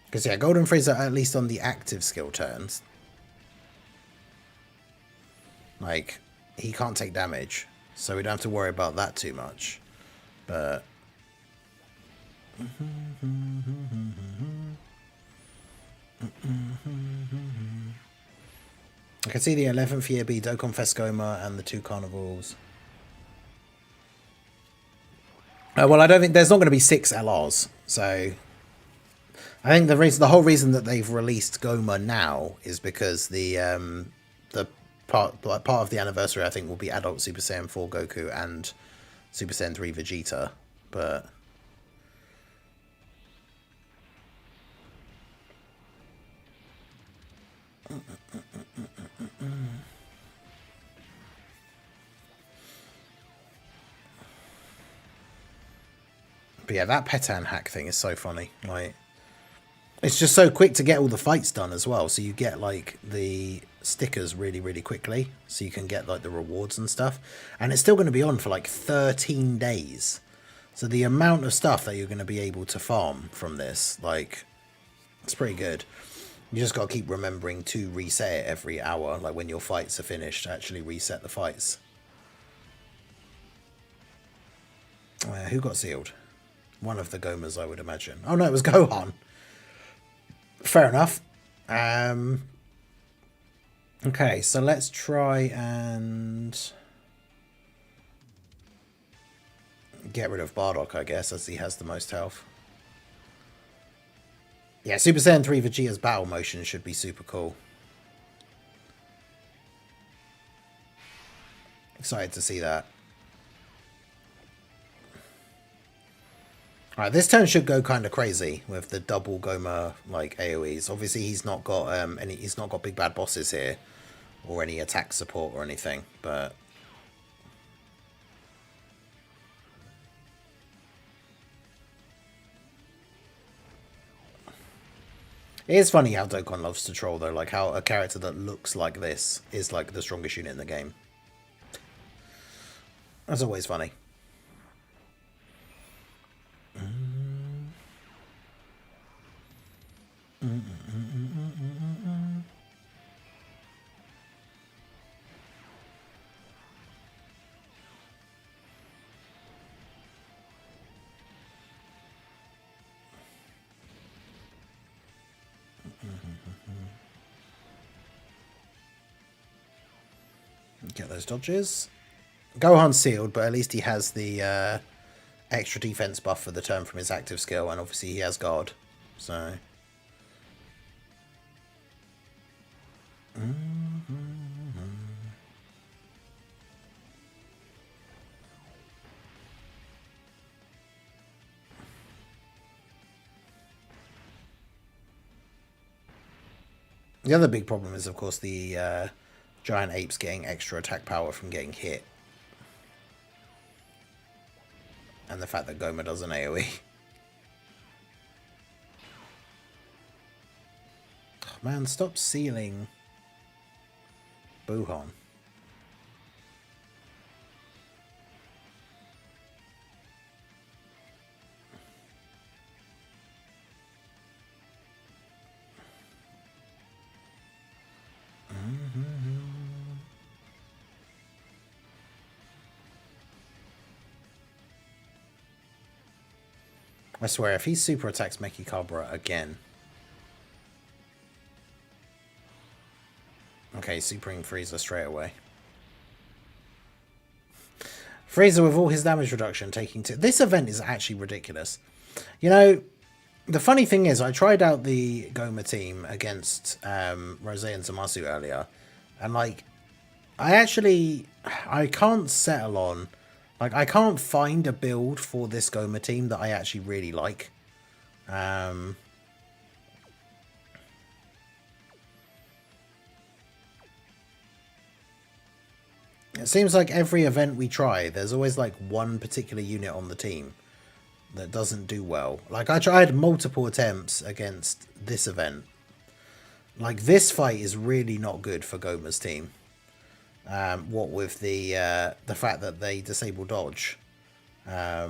Because yeah, Golden Freezer at least on the active skill turns. Like, he can't take damage, so we don't have to worry about that too much. But... I can see the 11th year be Dokkan Gomah and the 2 carnivals. Well, I don't think... There's not going to be 6 LRs, so... I think the whole reason that they've released Gomah now is because the part of the anniversary, I think, will be adult Super Saiyan 4 Goku and Super Saiyan 3 Vegeta, but yeah, that Petan hack thing is so funny. Like, it's just so quick to get all the fights done as well. So you get like the stickers really, really quickly. So you can get like the rewards and stuff. And it's still going to be on for like 13 days. So the amount of stuff that you're going to be able to farm from this, like, it's pretty good. You just got to keep remembering to reset it every hour. Like when your fights are finished, actually reset the fights. Who got sealed? One of the Gomahs, I would imagine. Oh no, it was Gohan. Fair enough. Okay, so let's try and get rid of Bardock, I guess, as he has the most health. Yeah, Super Saiyan 3 Vegeta's battle motion should be super cool. Excited to see that. Alright, this turn should go kind of crazy with the double Gomah like AoEs. Obviously, he's not got he's not got big bad bosses here, or any attack support or anything. But it is funny how Dokkan loves to troll though. Like how a character that looks like this is like the strongest unit in the game. That's always funny. Get those dodges. Gohan's sealed, but at least he has the extra defense buff for the turn from his active skill, and obviously he has guard. So. The other big problem is, of course, the giant apes getting extra attack power from getting hit. And the fact that Gomah does an AoE. Oh, man, stop sealing Buhan. I swear, if he super attacks Mechikabra again. Okay, supering Frieza straight away. Frieza with all his damage reduction taking to... This event is actually ridiculous. You know, the funny thing is, I tried out the Gomah team against Rose and Zamasu earlier. And, like, I can't settle on... Like, I can't find a build for this Gomah team that I actually really like. It seems like every event we try, there's always, like, one particular unit on the team that doesn't do well. Like, I tried multiple attempts against this event. Like, this fight is really not good for Gomah's team. What with the fact that they disable dodge. I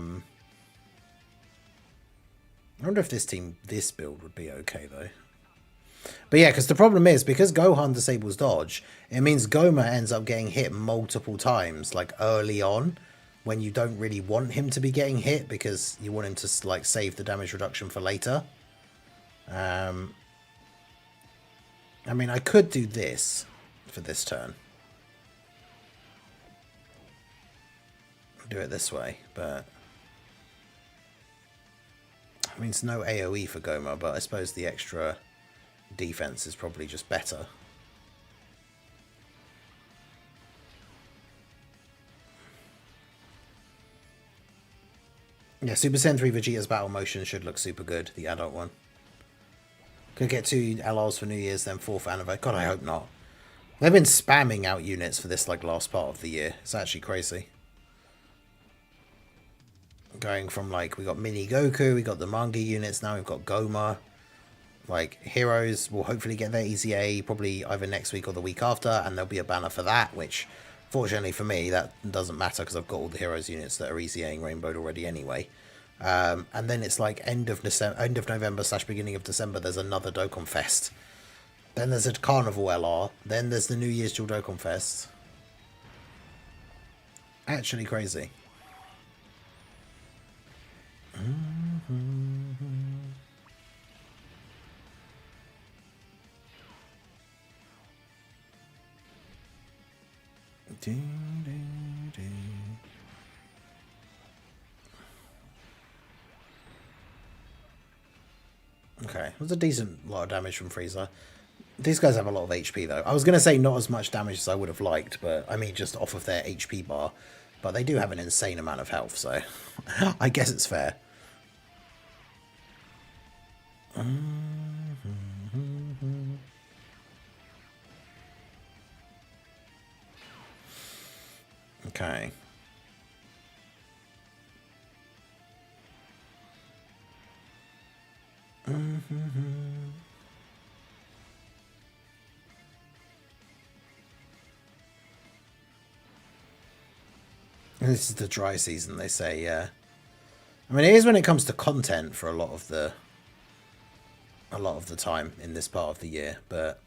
wonder if this build would be okay though. But yeah, because the problem is, because Gohan disables dodge, it means Gomah ends up getting hit multiple times, like early on, when you don't really want him to be getting hit because you want him to like save the damage reduction for later. I mean, I could do this for this turn. Do it this way, but I mean, it's no AoE for Gomah, but I suppose the extra defense is probably just better. Yeah, Super Saiyan 3 Vegeta's battle motion should look super good, the adult one. Could get 2 LRs for New Year's, then 4th anniversary. God, I hope not. They've been spamming out units for this like last part of the year. It's actually crazy. Going from like, we got Mini Goku, we got the manga units, now we've got Gomah. Like, heroes will hopefully get their EZA probably either next week or the week after, and there'll be a banner for that, which fortunately for me, that doesn't matter because I've got all the heroes units that are EZAing Rainbowed already anyway. And then it's like end of November / beginning of December, there's another Dokkan Fest. Then there's a Carnival LR, then there's the New Year's Dual Dokkan Fest. Actually crazy. Okay, it was a decent lot of damage from Frieza. These guys have a lot of HP though. I was going to say not as much damage as I would have liked, but I mean just off of their HP bar. But they do have an insane amount of health, so I guess it's fair. Okay. This is the dry season, they say, yeah. I mean, it is when it comes to content for a lot of the time in this part of the year, but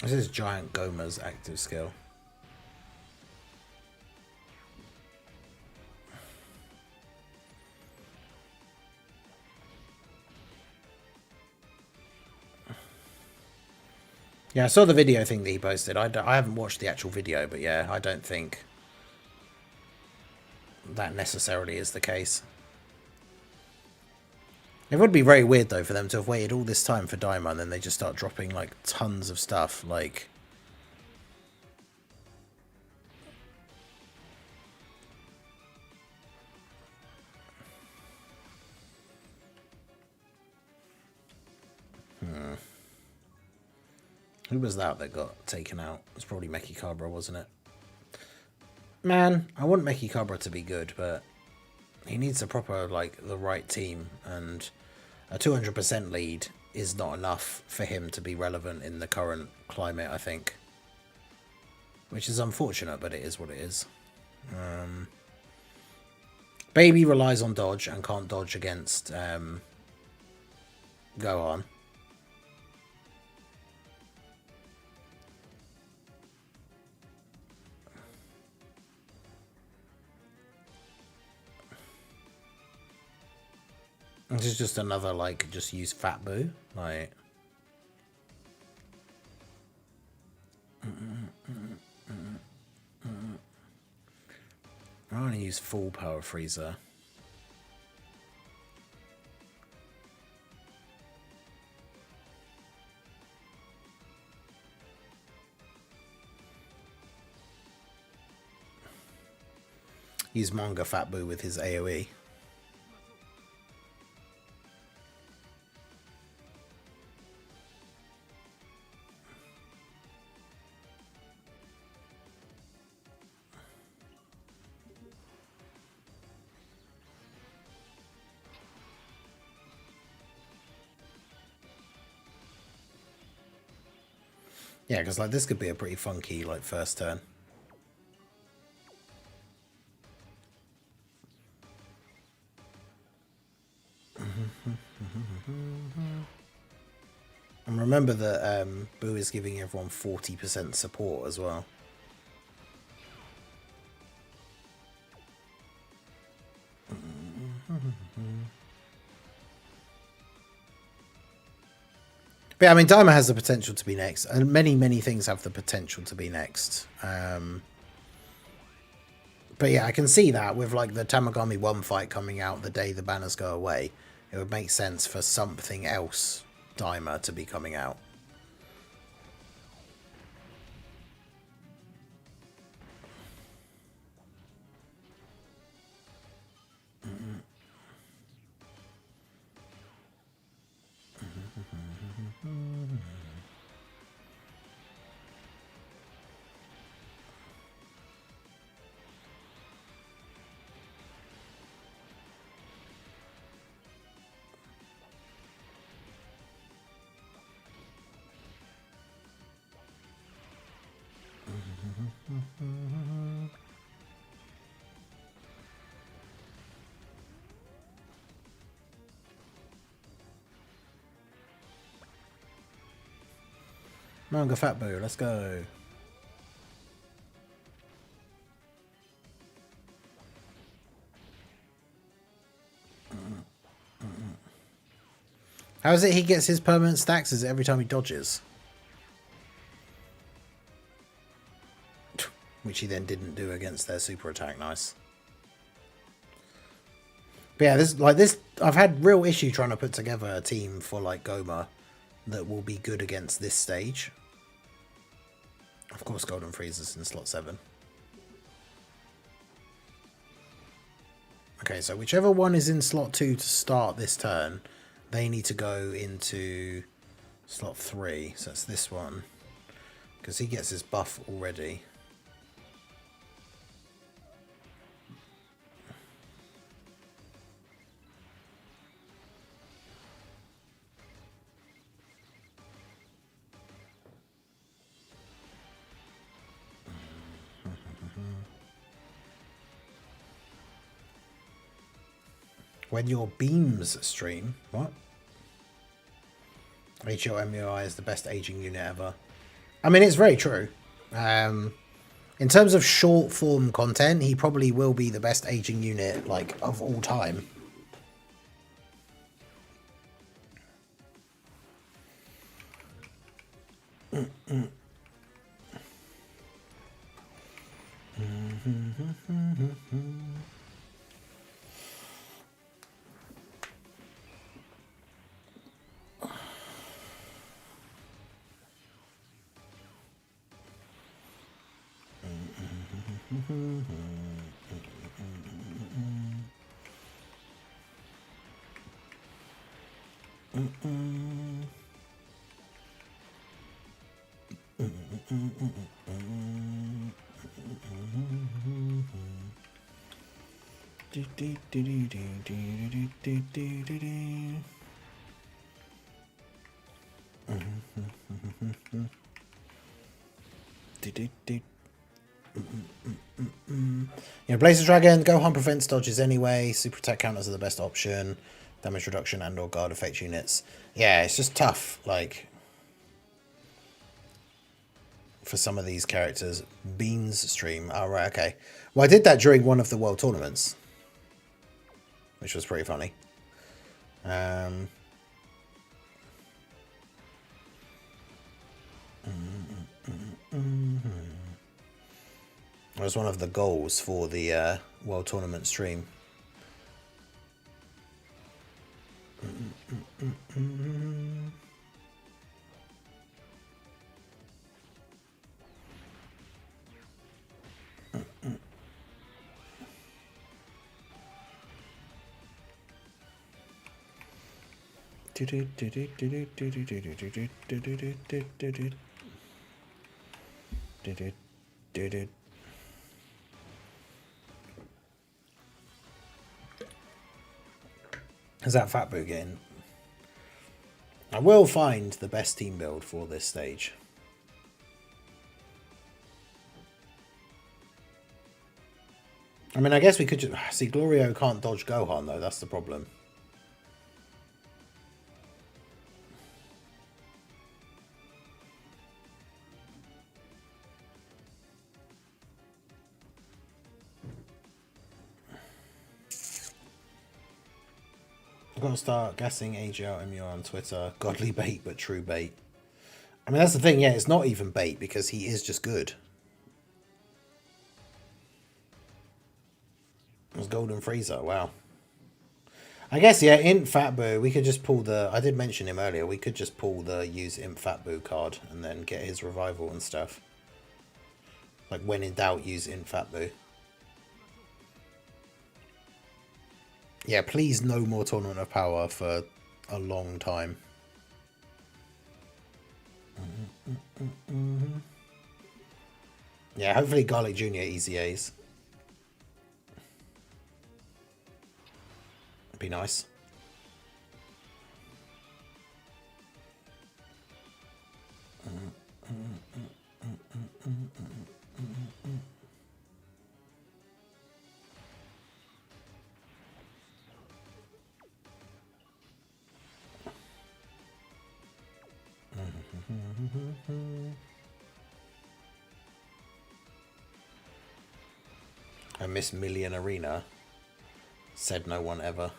this is giant Gomah's active skill. Yeah, I saw the video thing that he posted. I haven't watched the actual video, but yeah, I don't think that necessarily is the case. It would be very weird, though, for them to have waited all this time for Daima, and then they just start dropping, like, tons of stuff, like... Who was that got taken out? It was probably Meki Cabra, wasn't it? Man, I want Meki Cabra to be good, but he needs a proper, like, the right team, and a 200% lead is not enough for him to be relevant in the current climate, I think. Which is unfortunate, but it is what it is. Baby relies on dodge and can't dodge against Gohan. This is just another, like, just use Fat Boo. Like... I want to use full power Freezer. Use Manga Fat Boo with his AoE. Yeah, because like this could be a pretty funky like first turn. And remember that Boo is giving everyone 40% support as well. But yeah, I mean, Daima has the potential to be next, and many things have the potential to be next. But yeah, I can see that with like the Tamagami 1 fight coming out the day the banners go away, it would make sense for something else Daima to be coming out. Manga Fat Boo, let's go. How is it he gets his permanent stacks? Is it every time he dodges? which he then didn't do against their super attack. Nice. But yeah, this I've had real issue trying to put together a team for like Gomah that will be good against this stage. Of course, Golden Freezer's in slot 7. Okay, so whichever one is in slot 2 to start this turn, they need to go into slot 3. So it's this one, because he gets his buff already. When your beams stream, what? HLMUI is the best aging unit ever. I mean, it's very true. In terms of short form content, he probably will be the best aging unit like of all time. Yeah, Blazer Dragon, Gohan prevents dodges anyway. Super attack counters are the best option. Damage reduction and or guard effect units. Yeah, it's just tough, like, for some of these characters. Beans stream. Oh, right, okay. Well, I did that during one of the world tournaments, which was pretty funny. It was one of the goals for the world tournament stream. Is that Fat Boo getting? I will find the best team build for this stage. I mean, I guess we could just... See, Glorio can't dodge Gohan, though. That's the problem. I've got to start guessing AGL on Twitter. Godly bait, but true bait. I mean, that's the thing. Yeah, it's not even bait because he is just good. It was Golden Freezer. Wow. I guess, yeah, Imp Fat Boo, we could just pull the... I did mention him earlier. We could just pull the use Imp Fat Boo card and then get his revival and stuff. Like, when in doubt, use Imp Fat Boo. Yeah, please no more Tournament of Power for a long time. Yeah, hopefully Garlic Jr. easy A's. Be nice. I miss Million Arena. Said no one ever.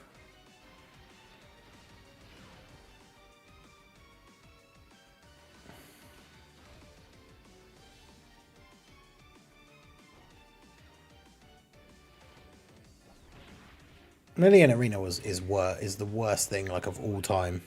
Lillian Arena is the worst thing like of all time.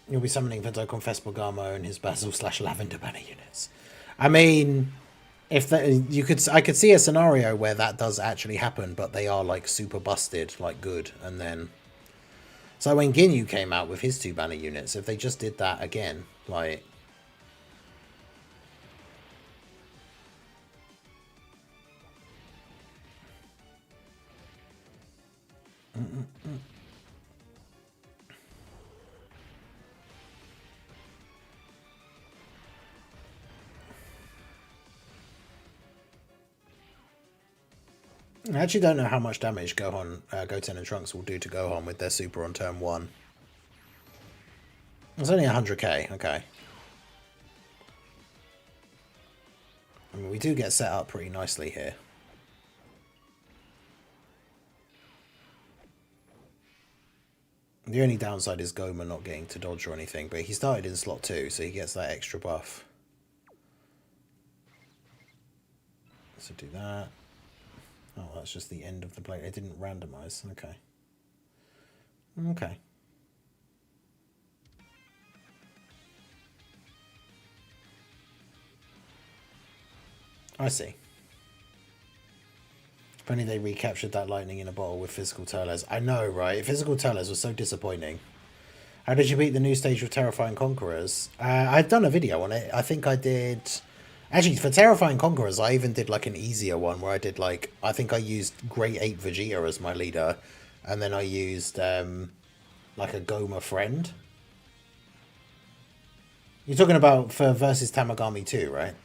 You'll be summoning for Dokkan Festival Gomah and his Basil/Lavender banner units. I mean, if I could see a scenario where that does actually happen, but they are like super busted, like good, and then. So when Ginyu came out with his 2 banner units, if they just did that again, like. I actually don't know how much damage Goten and Trunks will do to Gohan with their super on turn 1. It's only 100k, okay. I mean, we do get set up pretty nicely here. The only downside is Gomah not getting to dodge or anything, but he started in slot 2, so he gets that extra buff. So do that. Oh, that's just the end of the play. It didn't randomize. Okay. Okay. I see. If only they recaptured that lightning in a bottle with physical Turles. I know, right? Physical Turles was so disappointing. How did you beat the new stage with Terrifying Conquerors? I've done a video on it. I think I did... Actually, for Terrifying Conquerors, I even did like an easier one where I did like... I think I used Great Ape Vegeta as my leader. And then I used like a Gomah friend. You're talking about for versus Tamagami 2, right?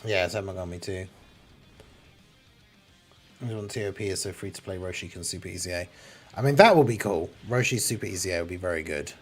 Yeah, Tamagami too. On TOP is so free to play Roshi can Super Easy A. I mean, that will be cool. Roshi's Super Easy A will be very good.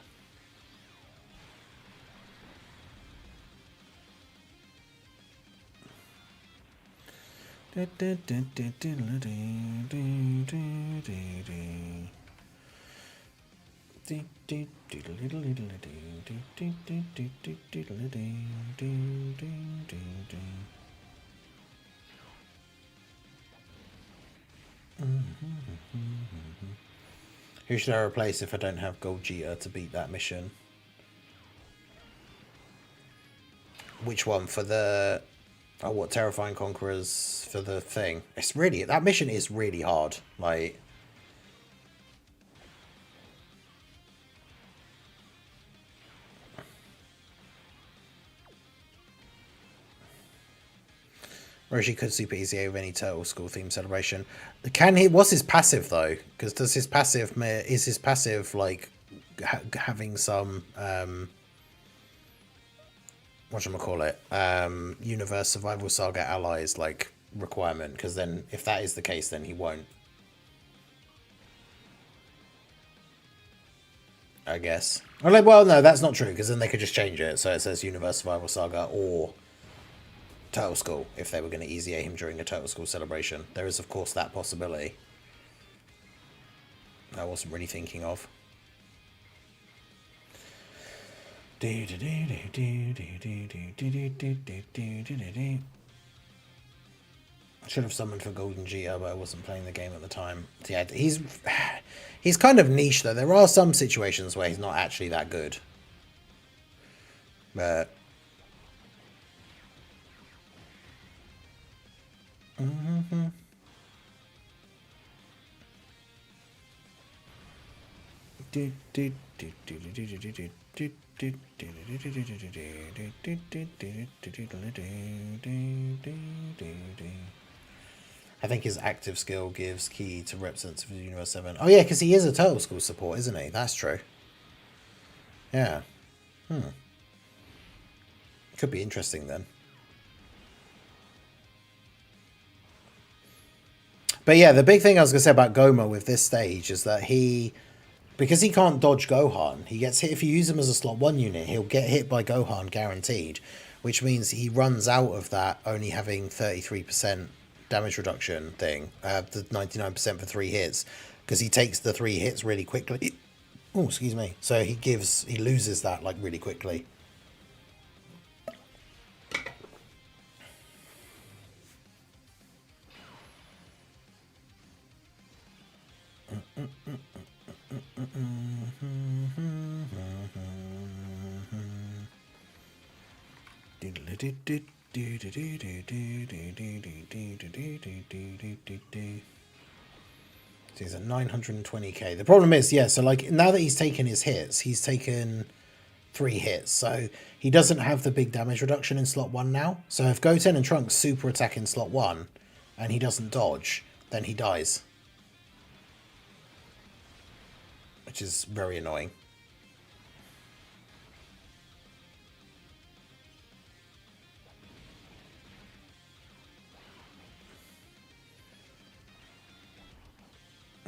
Who should I replace if I don't have Gogeta to beat that mission? Which one? For the... Oh, what? Terrifying Conquerors for the thing. It's really... That mission is really hard. Like... Roshi could Super Easy A with any Turtle School theme celebration. Can he? What's his passive though? Because does his passive is his passive like having some whatchamacallit, Universe Survival Saga allies like requirement? Because then if that is the case, then he won't. I guess. Well, no, that's not true because then they could just change it so it says Universe Survival Saga or Turtle School if they were going to easy A him during a Turtle School celebration. There is, of course, that possibility. I wasn't really thinking of. Should have summoned for Golden Geo, but I wasn't playing the game at the time. Yeah, he's kind of niche though. There are some situations where he's not actually that good. But I think his active skill gives key to represents of Universe 7. Oh yeah, because he is a Turtle School support, isn't he? That's true. Yeah. Could be interesting then. But yeah, the big thing I was going to say about Gomah with this stage is that because he can't dodge Gohan, he gets hit. If you use him as a slot 1 unit, he'll get hit by Gohan guaranteed, which means he runs out of that only having 33% damage reduction thing, the 99% for 3 hits, because he takes the 3 hits really quickly. Oh, excuse me. So he loses that like really quickly. So he's at 920k. The problem is, yeah, so like now that he's taken his hits, he's taken 3 hits. So he doesn't have the big damage reduction in slot 1 now. So if Goten and Trunks super attack in slot 1 and he doesn't dodge, then he dies. Which is very annoying.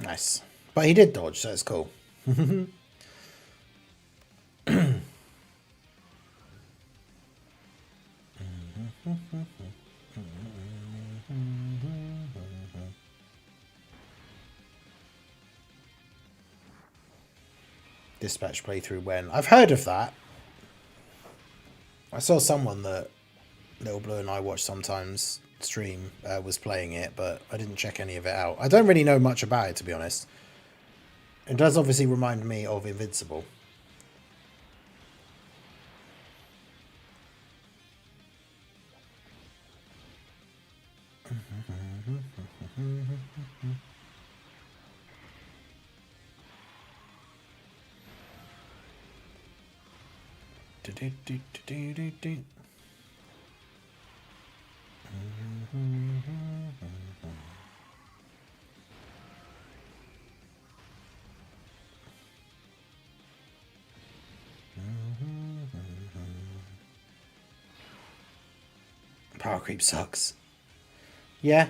Nice. But he did dodge, so it's cool. Dispatch playthrough when? I've heard of that. I saw someone that Little Blue and I watch sometimes stream was playing it, but I didn't check any of it out. I don't really know much about it, to be honest. It does obviously remind me of Invincible. Power creep sucks. Yeah.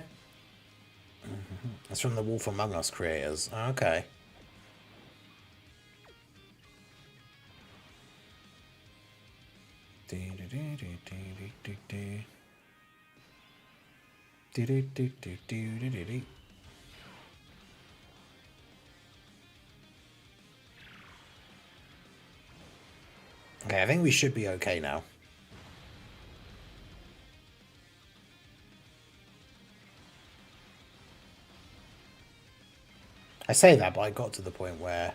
That's from the Wolf Among Us creators. Okay. Okay, I think we should be okay now. I say that, but I got to the point where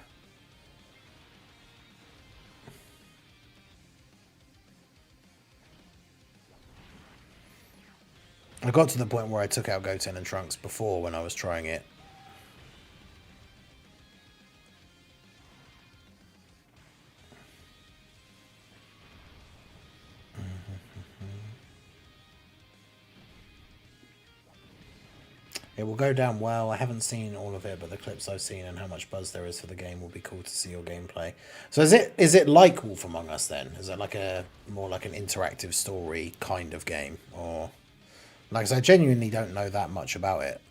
I took out Goten and Trunks before when I was trying it. It will go down well. I haven't seen all of it, but the clips I've seen and how much buzz there is for the game will be cool to see your gameplay. So is it like Wolf Among Us then? Is it like more like an interactive story kind of game, or like? 'Cause I genuinely don't know that much about it.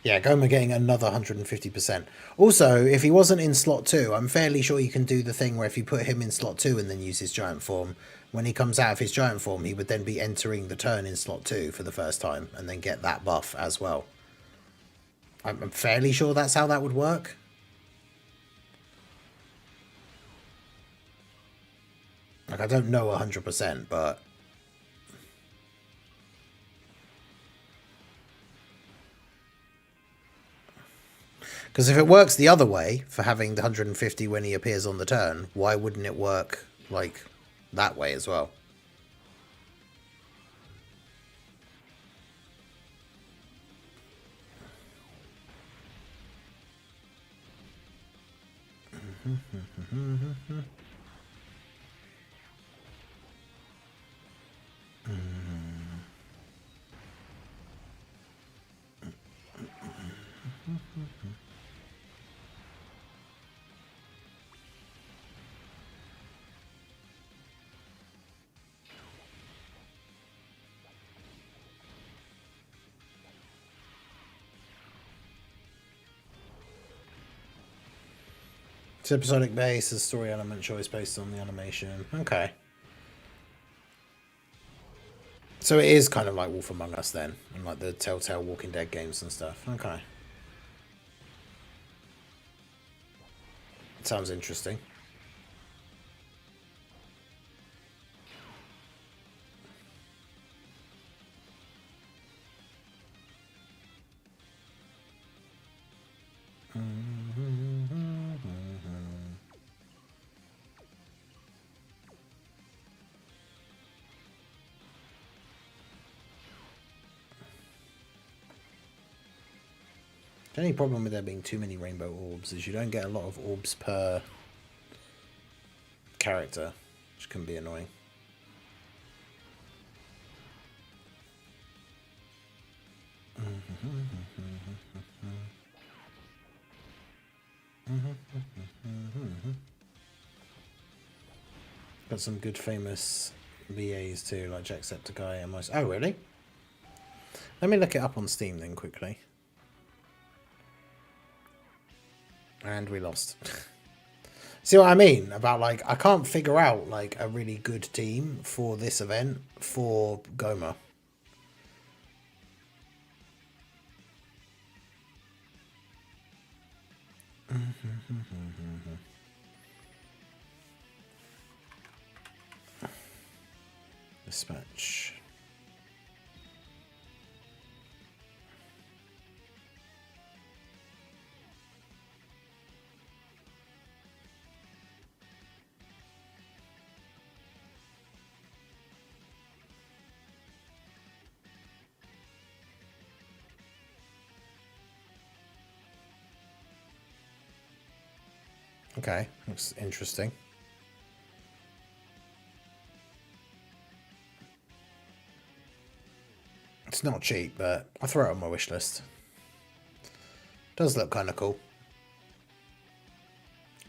Yeah, Gomah getting another 150%. Also, if he wasn't in slot 2, I'm fairly sure you can do the thing where if you put him in slot 2 and then use his giant form, when he comes out of his giant form, he would then be entering the turn in slot 2 for the first time and then get that buff as well. I'm fairly sure that's how that would work. Like, I don't know 100%, but because if it works the other way for having the 150 when he appears on the turn, why wouldn't it work like that way as well? It's episodic base, a story element choice based on the animation. Okay. So it is kind of like Wolf Among Us then, and like the Telltale Walking Dead games and stuff. Okay. Sounds interesting. The only problem with there being too many rainbow orbs is you don't get a lot of orbs per character, which can be annoying. Got some good famous VAs too, like Jacksepticeye and most. Oh, really? Let me look it up on Steam then quickly. And we lost. See what I mean? About like, I can't figure out like a really good team for this event for Gomah. Dispatch. Okay, looks interesting. It's not cheap, but I'll throw it on my wish list. Does look kind of cool.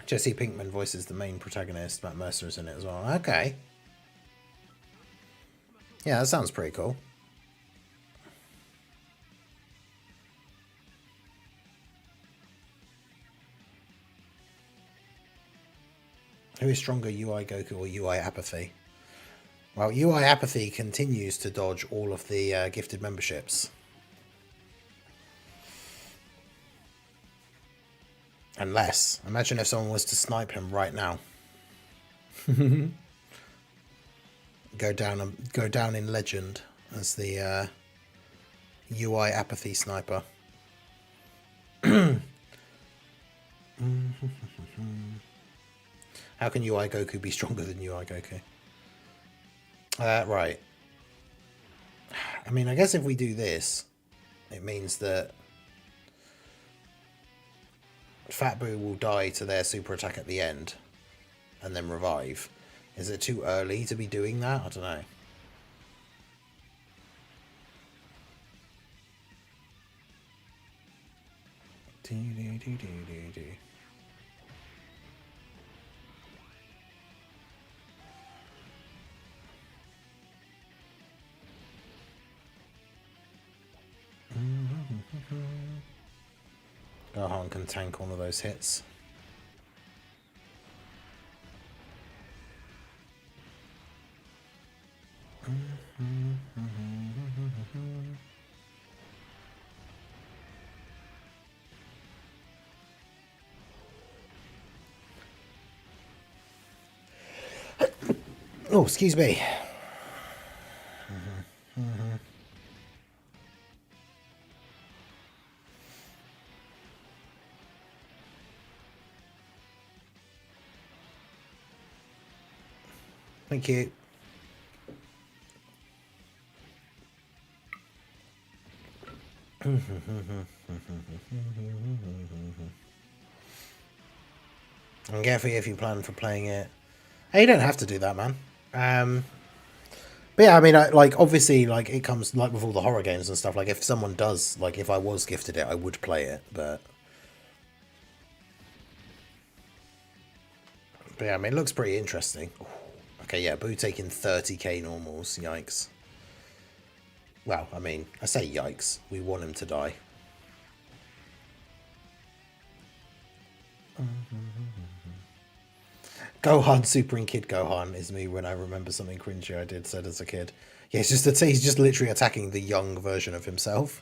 Jesse Pinkman voices the main protagonist. Matt Mercer is in it as well. Okay. Yeah, that sounds pretty cool. Who is stronger, UI Goku or UI Apathy? Well, UI Apathy continues to dodge all of the gifted memberships. Unless, imagine if someone was to snipe him right now. Go down in legend as the UI Apathy sniper. How can UI Goku be stronger than UI Goku? Right. I mean, I guess if we do this, it means that Fat Boo will die to their super attack at the end and then revive. Is it too early to be doing that? I don't know. Gohan can tank all of those hits. Oh, excuse me. Thank you. And careful if you plan for playing it. Hey, you don't have to do that, man. But yeah, I mean, like, obviously, like, it comes, like, with all the horror games and stuff, like, if someone does, like, if I was gifted it, I would play it, but yeah, I mean, it looks pretty interesting. Ooh. Okay, yeah, Boo taking 30k normals, yikes. Well, I mean, I say yikes, we want him to die. Gohan, Super and Kid Gohan is me when I remember something cringy I did said as a kid. Yeah, it's just that he's just literally attacking the young version of himself.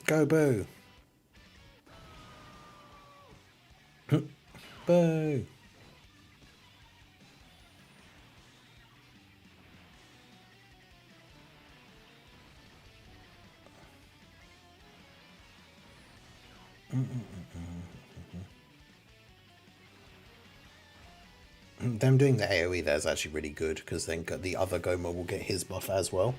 Go Boo. Boo. Them doing the AoE there is actually really good because then the other Gomah will get his buff as well.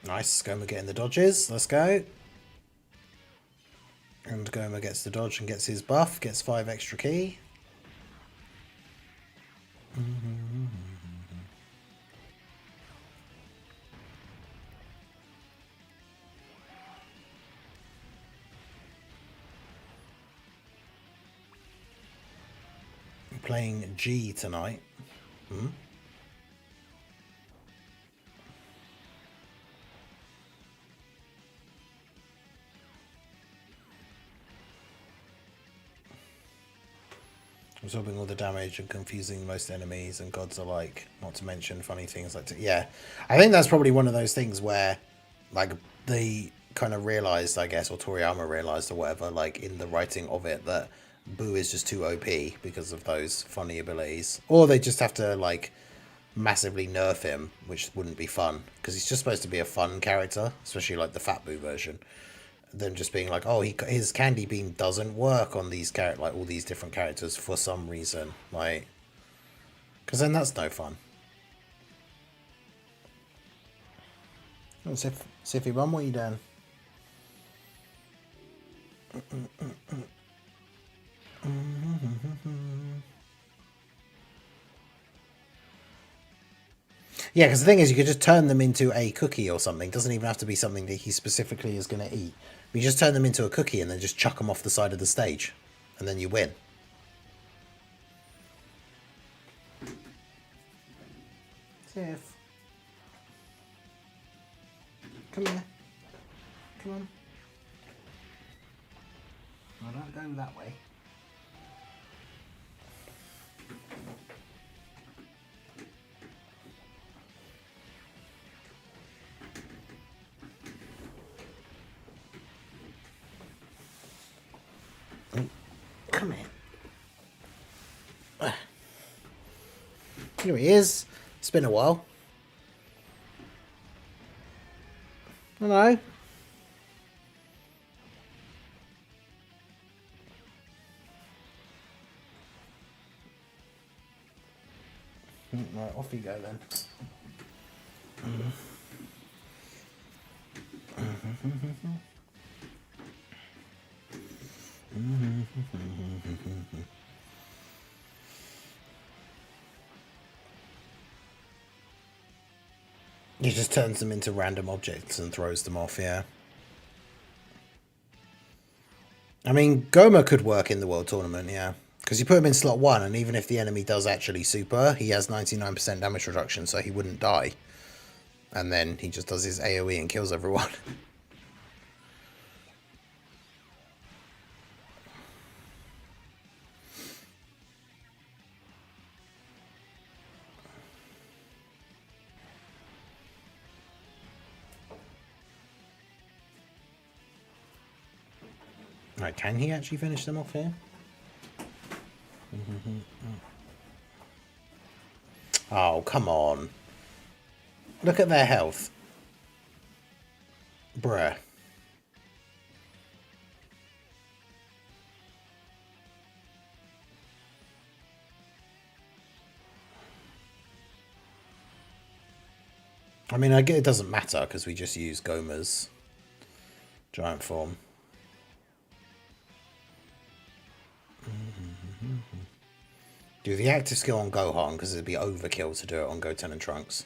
Nice, Gomah getting the dodges. Let's go. And Gomah gets the dodge and gets his buff, gets 5 extra key. Playing G tonight. Absorbing all the damage and confusing most enemies and gods alike, not to mention funny things like... Yeah, I think that's probably one of those things where, like, they kind of realised, I guess, or Toriyama realised or whatever, like, in the writing of it, that Boo is just too OP because of those funny abilities. Or they just have to, like, massively nerf him, which wouldn't be fun, because he's just supposed to be a fun character, especially, like, the Fat Boo version. Them just being like, oh, his candy beam doesn't work on these like all these different characters for some reason, like, because then that's no fun. Oh, Siffy Run, what are you doing? Yeah, because the thing is, you could just turn them into a cookie or something. It doesn't even have to be something that he specifically is going to eat. But you just turn them into a cookie and then just chuck them off the side of the stage. And then you win. Tiff. Come here. Come on. I don't go that way. Come here. Here he is. It's been a while. Hello. Right, off you go then. He just turns them into random objects and throws them off, yeah. I mean, Gomah could work in the World Tournament, yeah. Because you put him in slot 1, and even if the enemy does actually super, he has 99% damage reduction, so he wouldn't die. And then he just does his AoE and kills everyone. Right, can he actually finish them off here? Oh, come on. Look at their health. Bruh. I mean, I get it doesn't matter because we just use Gomah's giant form. Do the active skill on Gohan because it'd be overkill to do it on Goten and Trunks.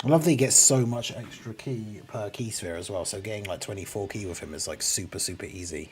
I love that he gets so much extra key per key sphere as well, so getting like 24 key with him is like super, super easy.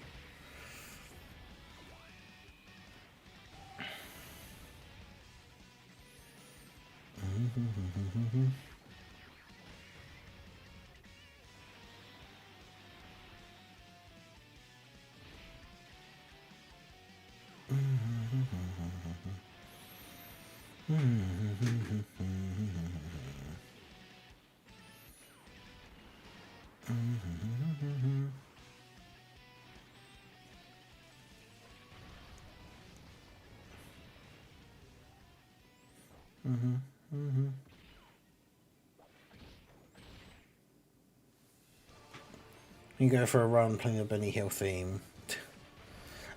You go for a run playing the Benny Hill theme.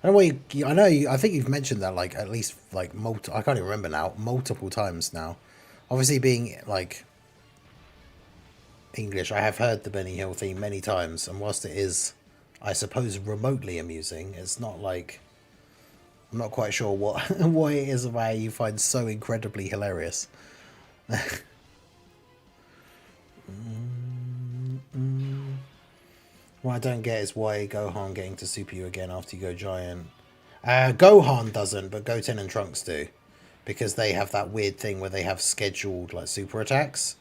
I know I think you've mentioned that like at least like I can't even remember now, multiple times now. Obviously being like English, I have heard the Benny Hill theme many times, and whilst it is, I suppose, remotely amusing, it's not like I'm not quite sure what what it is about you find so incredibly hilarious. What I don't get is why Gohan getting to super you again after you go giant. Gohan doesn't, but Goten and Trunks do. Because they have that weird thing where they have scheduled like super attacks.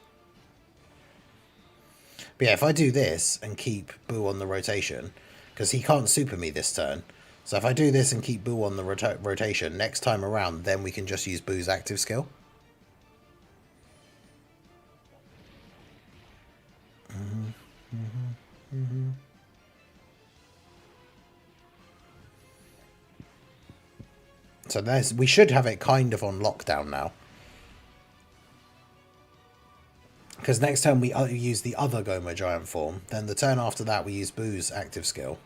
But yeah, if I do this and keep Boo on the rotation, because he can't super me this turn. So if I do this and keep Boo on the rotation, next time around, then we can just use Boo's active skill. So we should have it kind of on lockdown now. Because next time we use the other Gomah giant form, then the turn after that we use Boo's active skill.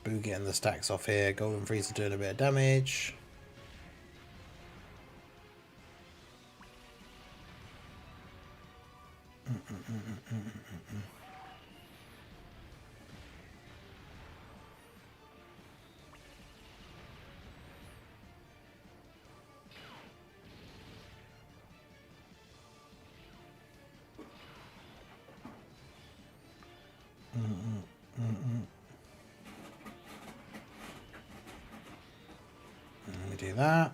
Boo getting the stacks off here. Golden Freezer doing a bit of damage. Let me do that.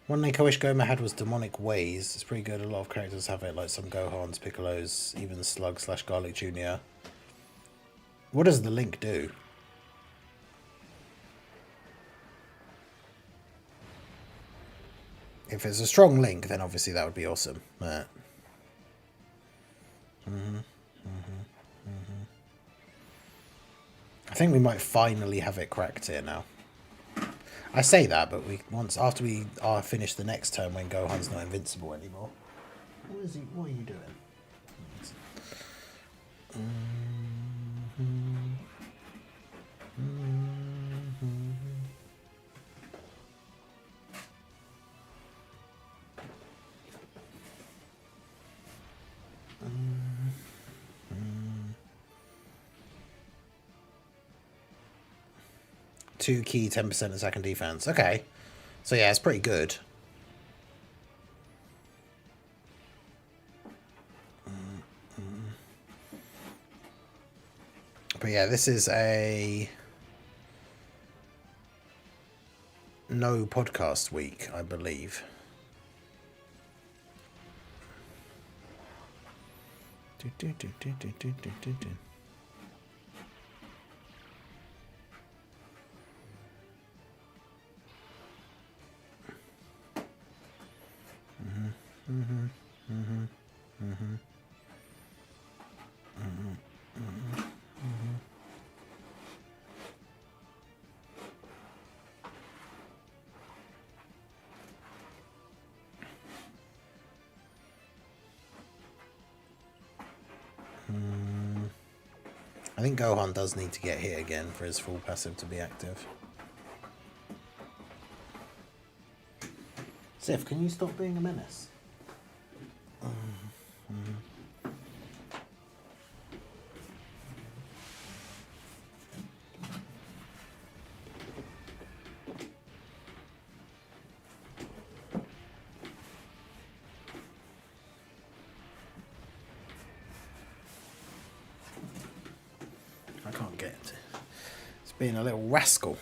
One thing I wish Gomah had was demonic ways. It's pretty good. A lot of characters have it, like some Gohans, Piccolos, even Slug / Garlic Jr. What does the link do? If it's a strong link, then obviously that would be awesome. I think we might finally have it cracked here now. I say that, but after we are finished the next turn when Gohan's not invincible anymore. What is he? What are you doing? Two key 10% attack and defense. Okay. So yeah, it's pretty good. But yeah, this is a no podcast week, I believe. I think Gohan does need to get hit again for his full passive to be active. Sif, can you stop being a menace? I can't get it. It's being a little rascal.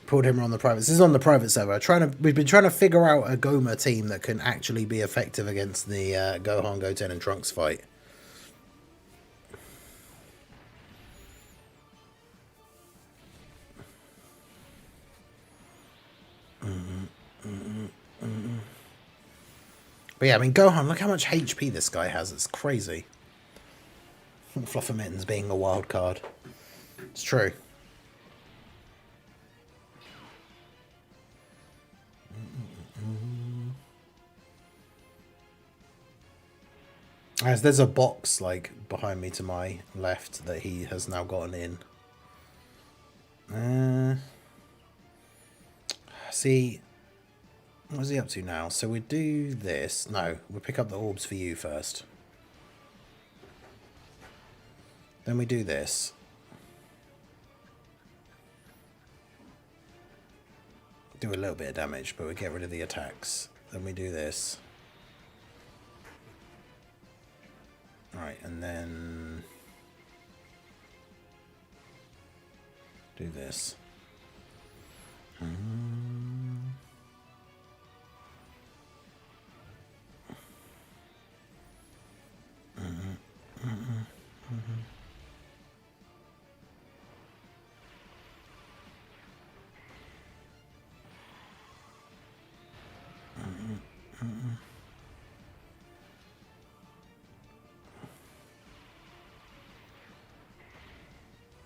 Pulled him on the private. This is on the private server. We've been trying to figure out a Gomah team that can actually be effective against the Gohan, Goten, and Trunks fight. But yeah, I mean, Gohan, look how much HP this guy has. It's crazy. Fluffermittens being a wild card. It's true. As there's a box like behind me to my left that he has now gotten in. See, what is he up to now? So we do this. No, we'll pick up the orbs for you first. Then we do this. Do a little bit of damage, but we get rid of the attacks. Then we do this. Alright, and then do this.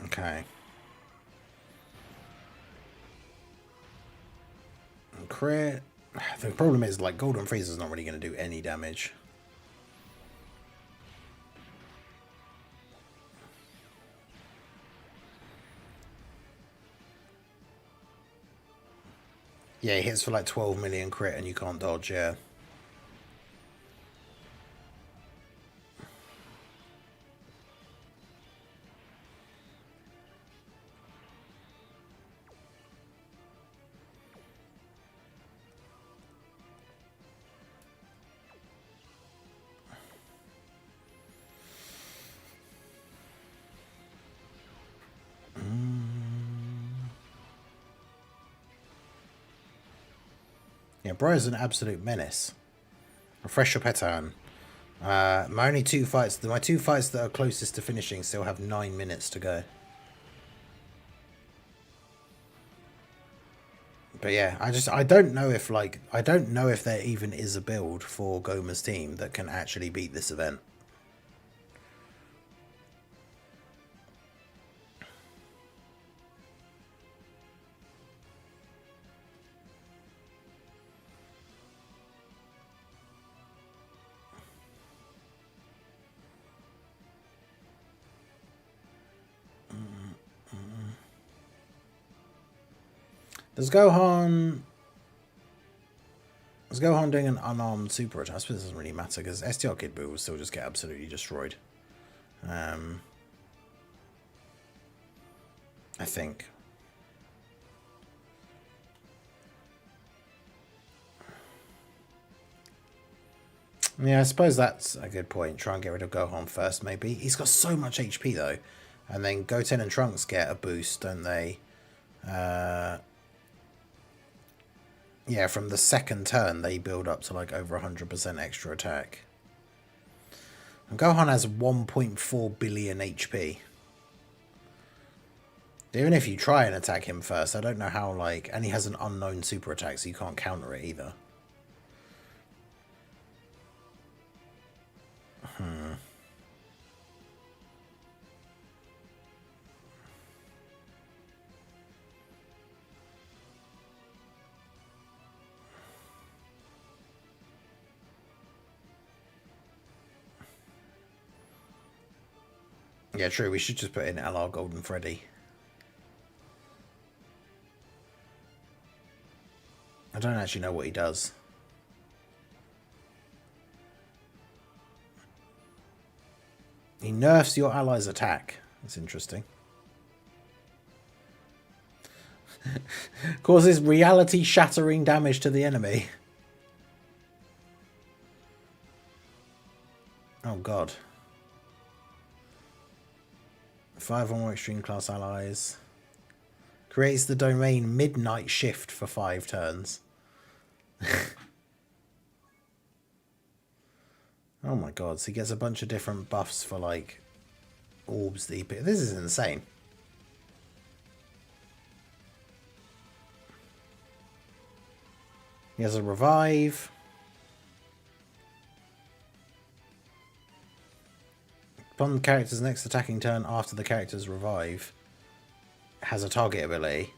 Okay. Crit. The problem is, like, Golden Freezer's not really going to do any damage. Yeah, he hits for like 12 million crit and you can't dodge, yeah. Yeah, Bro's an absolute menace. Refresh your pattern. My two fights that are closest to finishing still have 9 minutes to go. But yeah, I don't know if there even is a build for Gomah's team that can actually beat this event. Does Gohan... Is Gohan doing an unarmed super attack? I suppose it doesn't really matter because STR Kid Buu will still just get absolutely destroyed. I think. Yeah, I suppose that's a good point. Try and get rid of Gohan first, maybe. He's got so much HP, though. And then Goten and Trunks get a boost, don't they? Yeah, from the second turn, they build up to like over 100% extra attack. And Gohan has 1.4 billion HP. Even if you try and attack him first, I don't know how, like... And he has an unknown super attack, so you can't counter it either. Yeah, true. We should just put in LR Golden Freddy. I don't actually know what he does. He nerfs your allies' attack. That's interesting. Causes reality-shattering damage to the enemy. Oh, God. 5 or more extreme class allies. Creates the domain Midnight Shift for 5 turns. Oh my god, so he gets a bunch of different buffs for like orbs that he picks. This is insane. He has a revive. Upon the character's next attacking turn after the character's revive, has a target ability.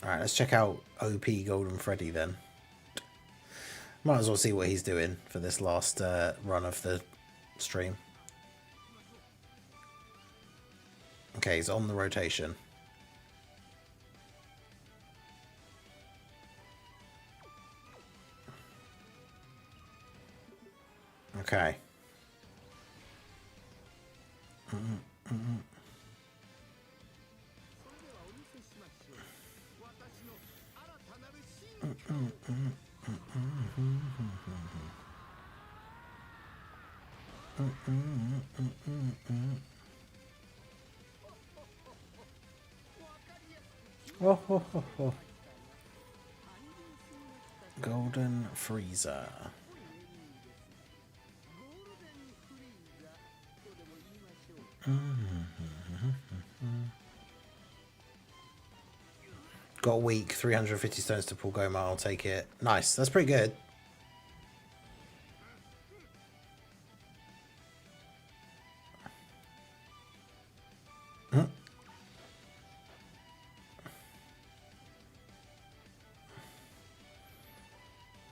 Alright, let's check out OP Golden Freddy then. Might as well see what he's doing for this last run of the stream. Okay, he's on the rotation. Okay. Oh, ho, ho, ho. Golden Freezer. Got a week, 350 stones to pull Gomah, I'll take it. Nice, that's pretty good.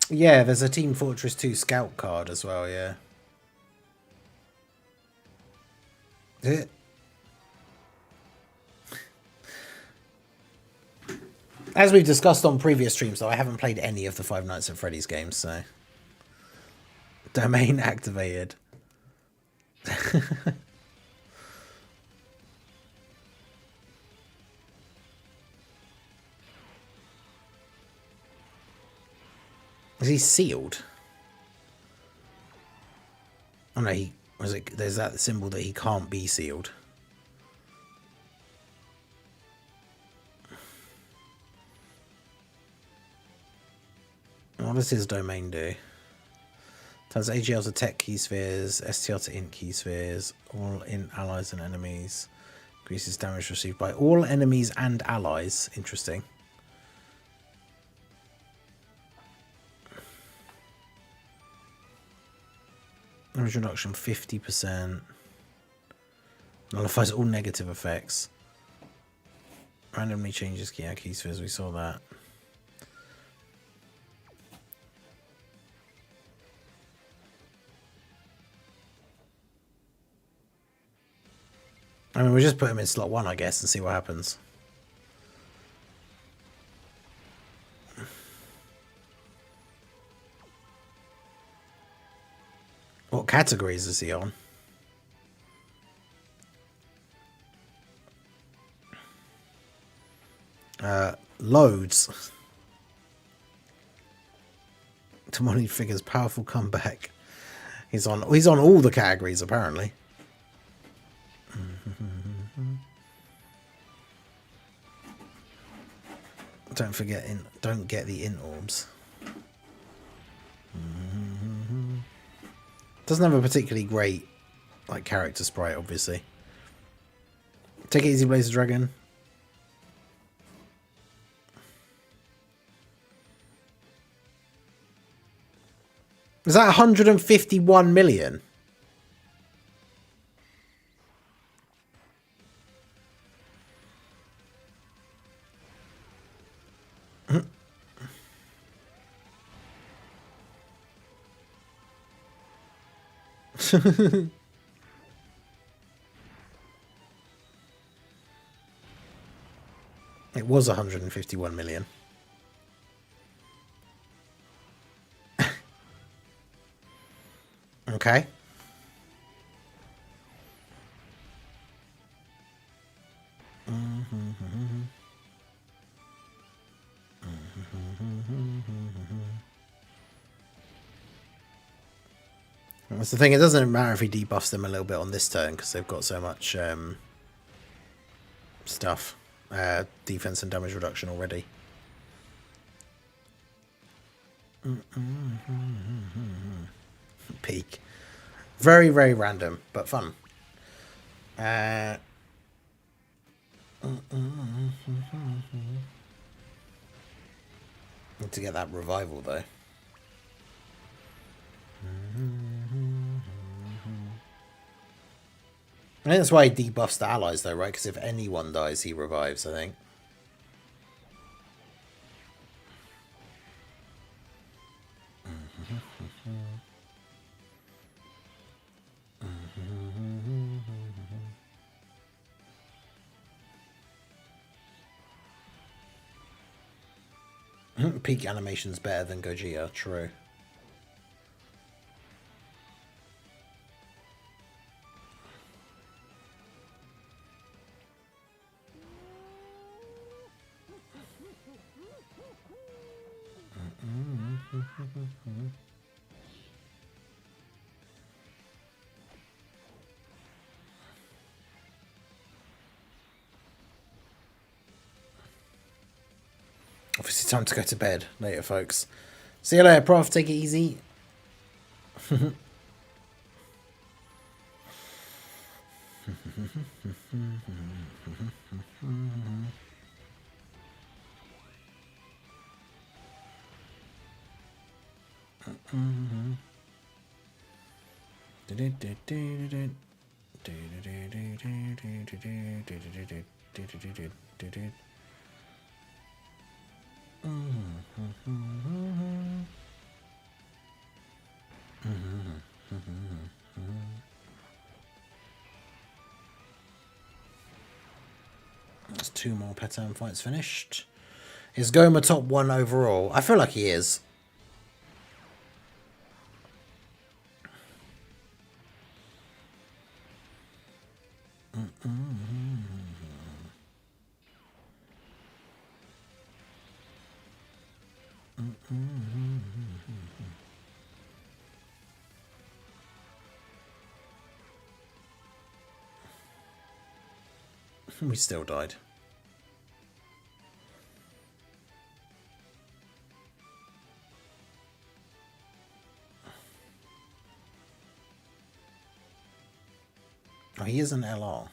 Yeah, there's a Team Fortress 2 scout card as well, yeah. As we've discussed on previous streams, though, I haven't played any of the Five Nights at Freddy's games, so... Domain activated. Is he sealed? Oh no, he was it. There's that symbol that he can't be sealed. What does his domain do? Turns AGL to tech key spheres, STR to int key spheres, all int allies and enemies. Increases damage received by all enemies and allies. Interesting. Damage reduction 50%. Nullifies all negative effects. Randomly changes key spheres, we saw that. I mean, we'll just put him in slot 1, I guess, and see what happens. What categories is he on? Loads. Tomoni figures powerful comeback. He's on all the categories apparently. Don't get the int orbs. Doesn't have a particularly great like character sprite, obviously. Take it easy, Blazer Dragon. Is that 151 million? It was 151 million. Okay. That's the thing, it doesn't matter if he debuffs them a little bit on this turn because they've got so much stuff. Defense and damage reduction already. Peak. Very, very random, but fun. Need to get that revival though. I think that's why he debuffs the allies though, right? Because if anyone dies, he revives, I think. Peak animation's better than Gogeta, true. Obviously time to go to bed later, folks. See you later, Prof. Take it easy. That's 2 more Petan fights finished. Is Gomah top 1 overall? I feel like he is. We still died. Oh, he is an LR.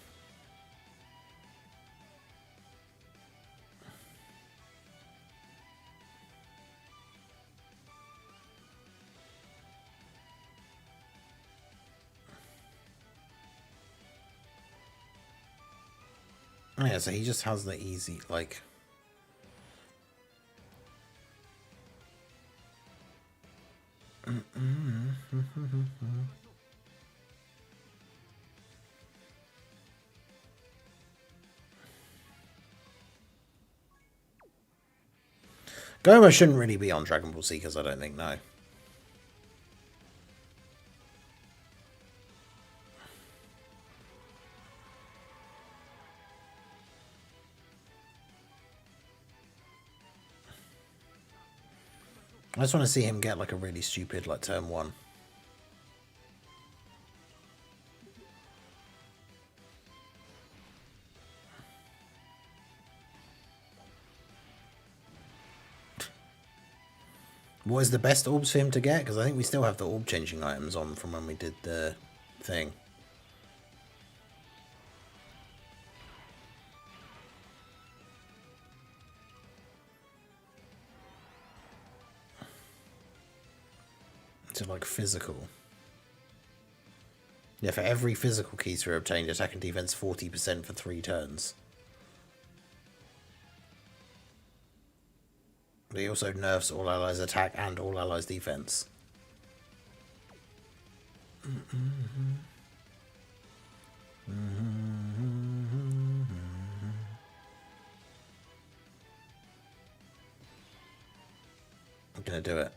Oh yeah, so he just has the easy, like... Gomah shouldn't really be on Dragon Ball Seekers, I don't think, no. I just want to see him get like a really stupid like turn 1. What is the best orbs for him to get? Because I think we still have the orb changing items on from when we did the thing. To like physical. Yeah, for every physical key through obtained, attack and defense 40% for 3 turns. But he also nerfs all allies attack and all allies defense. I'm gonna do it.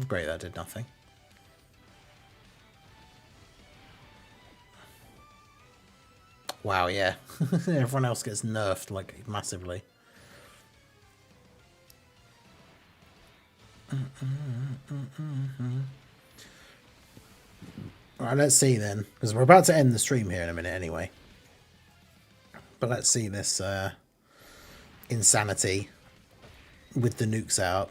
Great, that did nothing. Wow, yeah. Everyone else gets nerfed, like, massively. Alright, let's see then. Because we're about to end the stream here in a minute anyway. But let's see this insanity with the nukes out.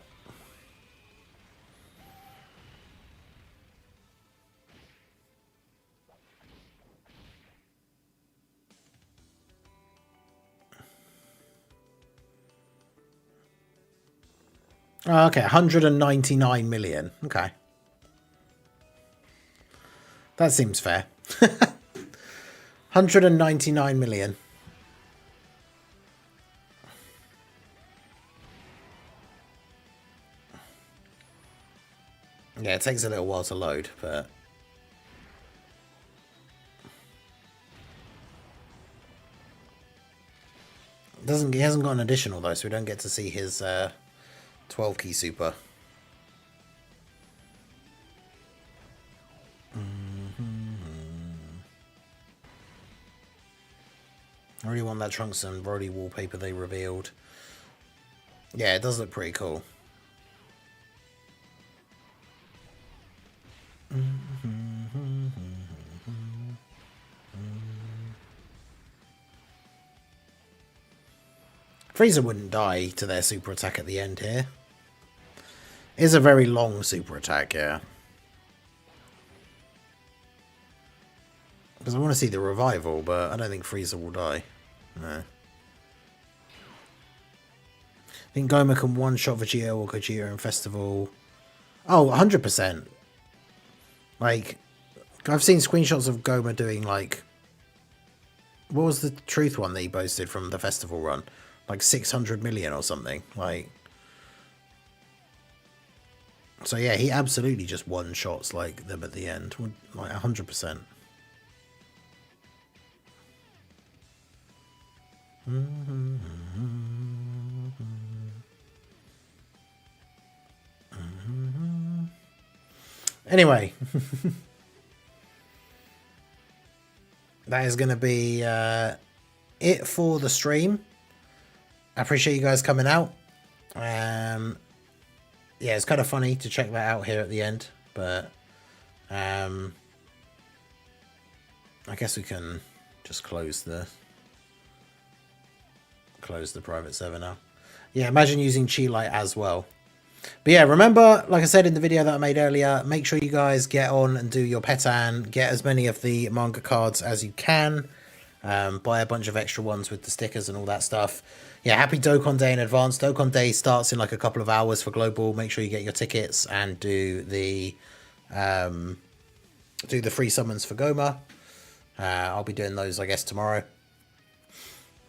Oh, okay, 199 million. Okay. That seems fair. 199 million. Yeah, it takes a little while to load, but... He hasn't got an additional, though, so we don't get to see his 12 key super. I really want that Trunks and Brody wallpaper they revealed. Yeah, it does look pretty cool. Frieza wouldn't die to their super attack at the end here. It is a very long super attack, yeah. Because I want to see the revival, but I don't think Frieza will die. No. I think Gomah can one-shot Vegeta or Gogeta in Festival. Oh, 100%. Like, I've seen screenshots of Gomah doing, like... What was the truth one that he posted from the Festival run? Like 600 million or something. Like... So yeah, he absolutely just one-shots, like, them at the end. Like, 100%. Anyway, that is going to be it for the stream. I appreciate you guys coming out. Yeah, it's kind of funny to check that out here at the end, but I guess we can just close the private server now. Yeah, imagine using Chi Light as well. But yeah, remember, like I said in the video that I made earlier, make sure you guys get on and do your Petan. Get as many of the manga cards as you can. Buy a bunch of extra ones with the stickers and all that stuff. Yeah, happy Dokkan Day in advance. Dokkan Day starts in like a couple of hours for Global. Make sure you get your tickets and do the free summons for Gomah. I'll be doing those, I guess, tomorrow.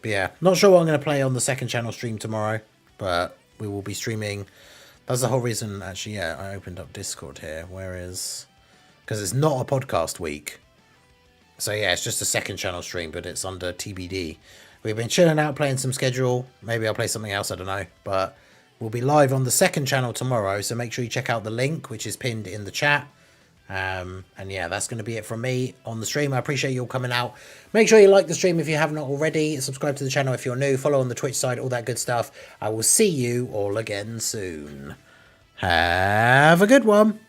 But yeah, not sure what I'm going to play on the second channel stream tomorrow, but we will be streaming. That's the whole reason, actually, yeah, I opened up Discord here, whereas... Because it's not a podcast week. So yeah, it's just a second channel stream, but it's under TBD. We've been chilling out, playing some schedule. Maybe I'll play something else, I don't know. But we'll be live on the second channel tomorrow, so make sure you check out the link, which is pinned in the chat. And yeah, that's going to be it from me on the stream. I appreciate you all coming out. Make sure you like the stream if you have not already. Subscribe to the channel if you're new. Follow on the Twitch side, all that good stuff. I will see you all again soon. Have a good one.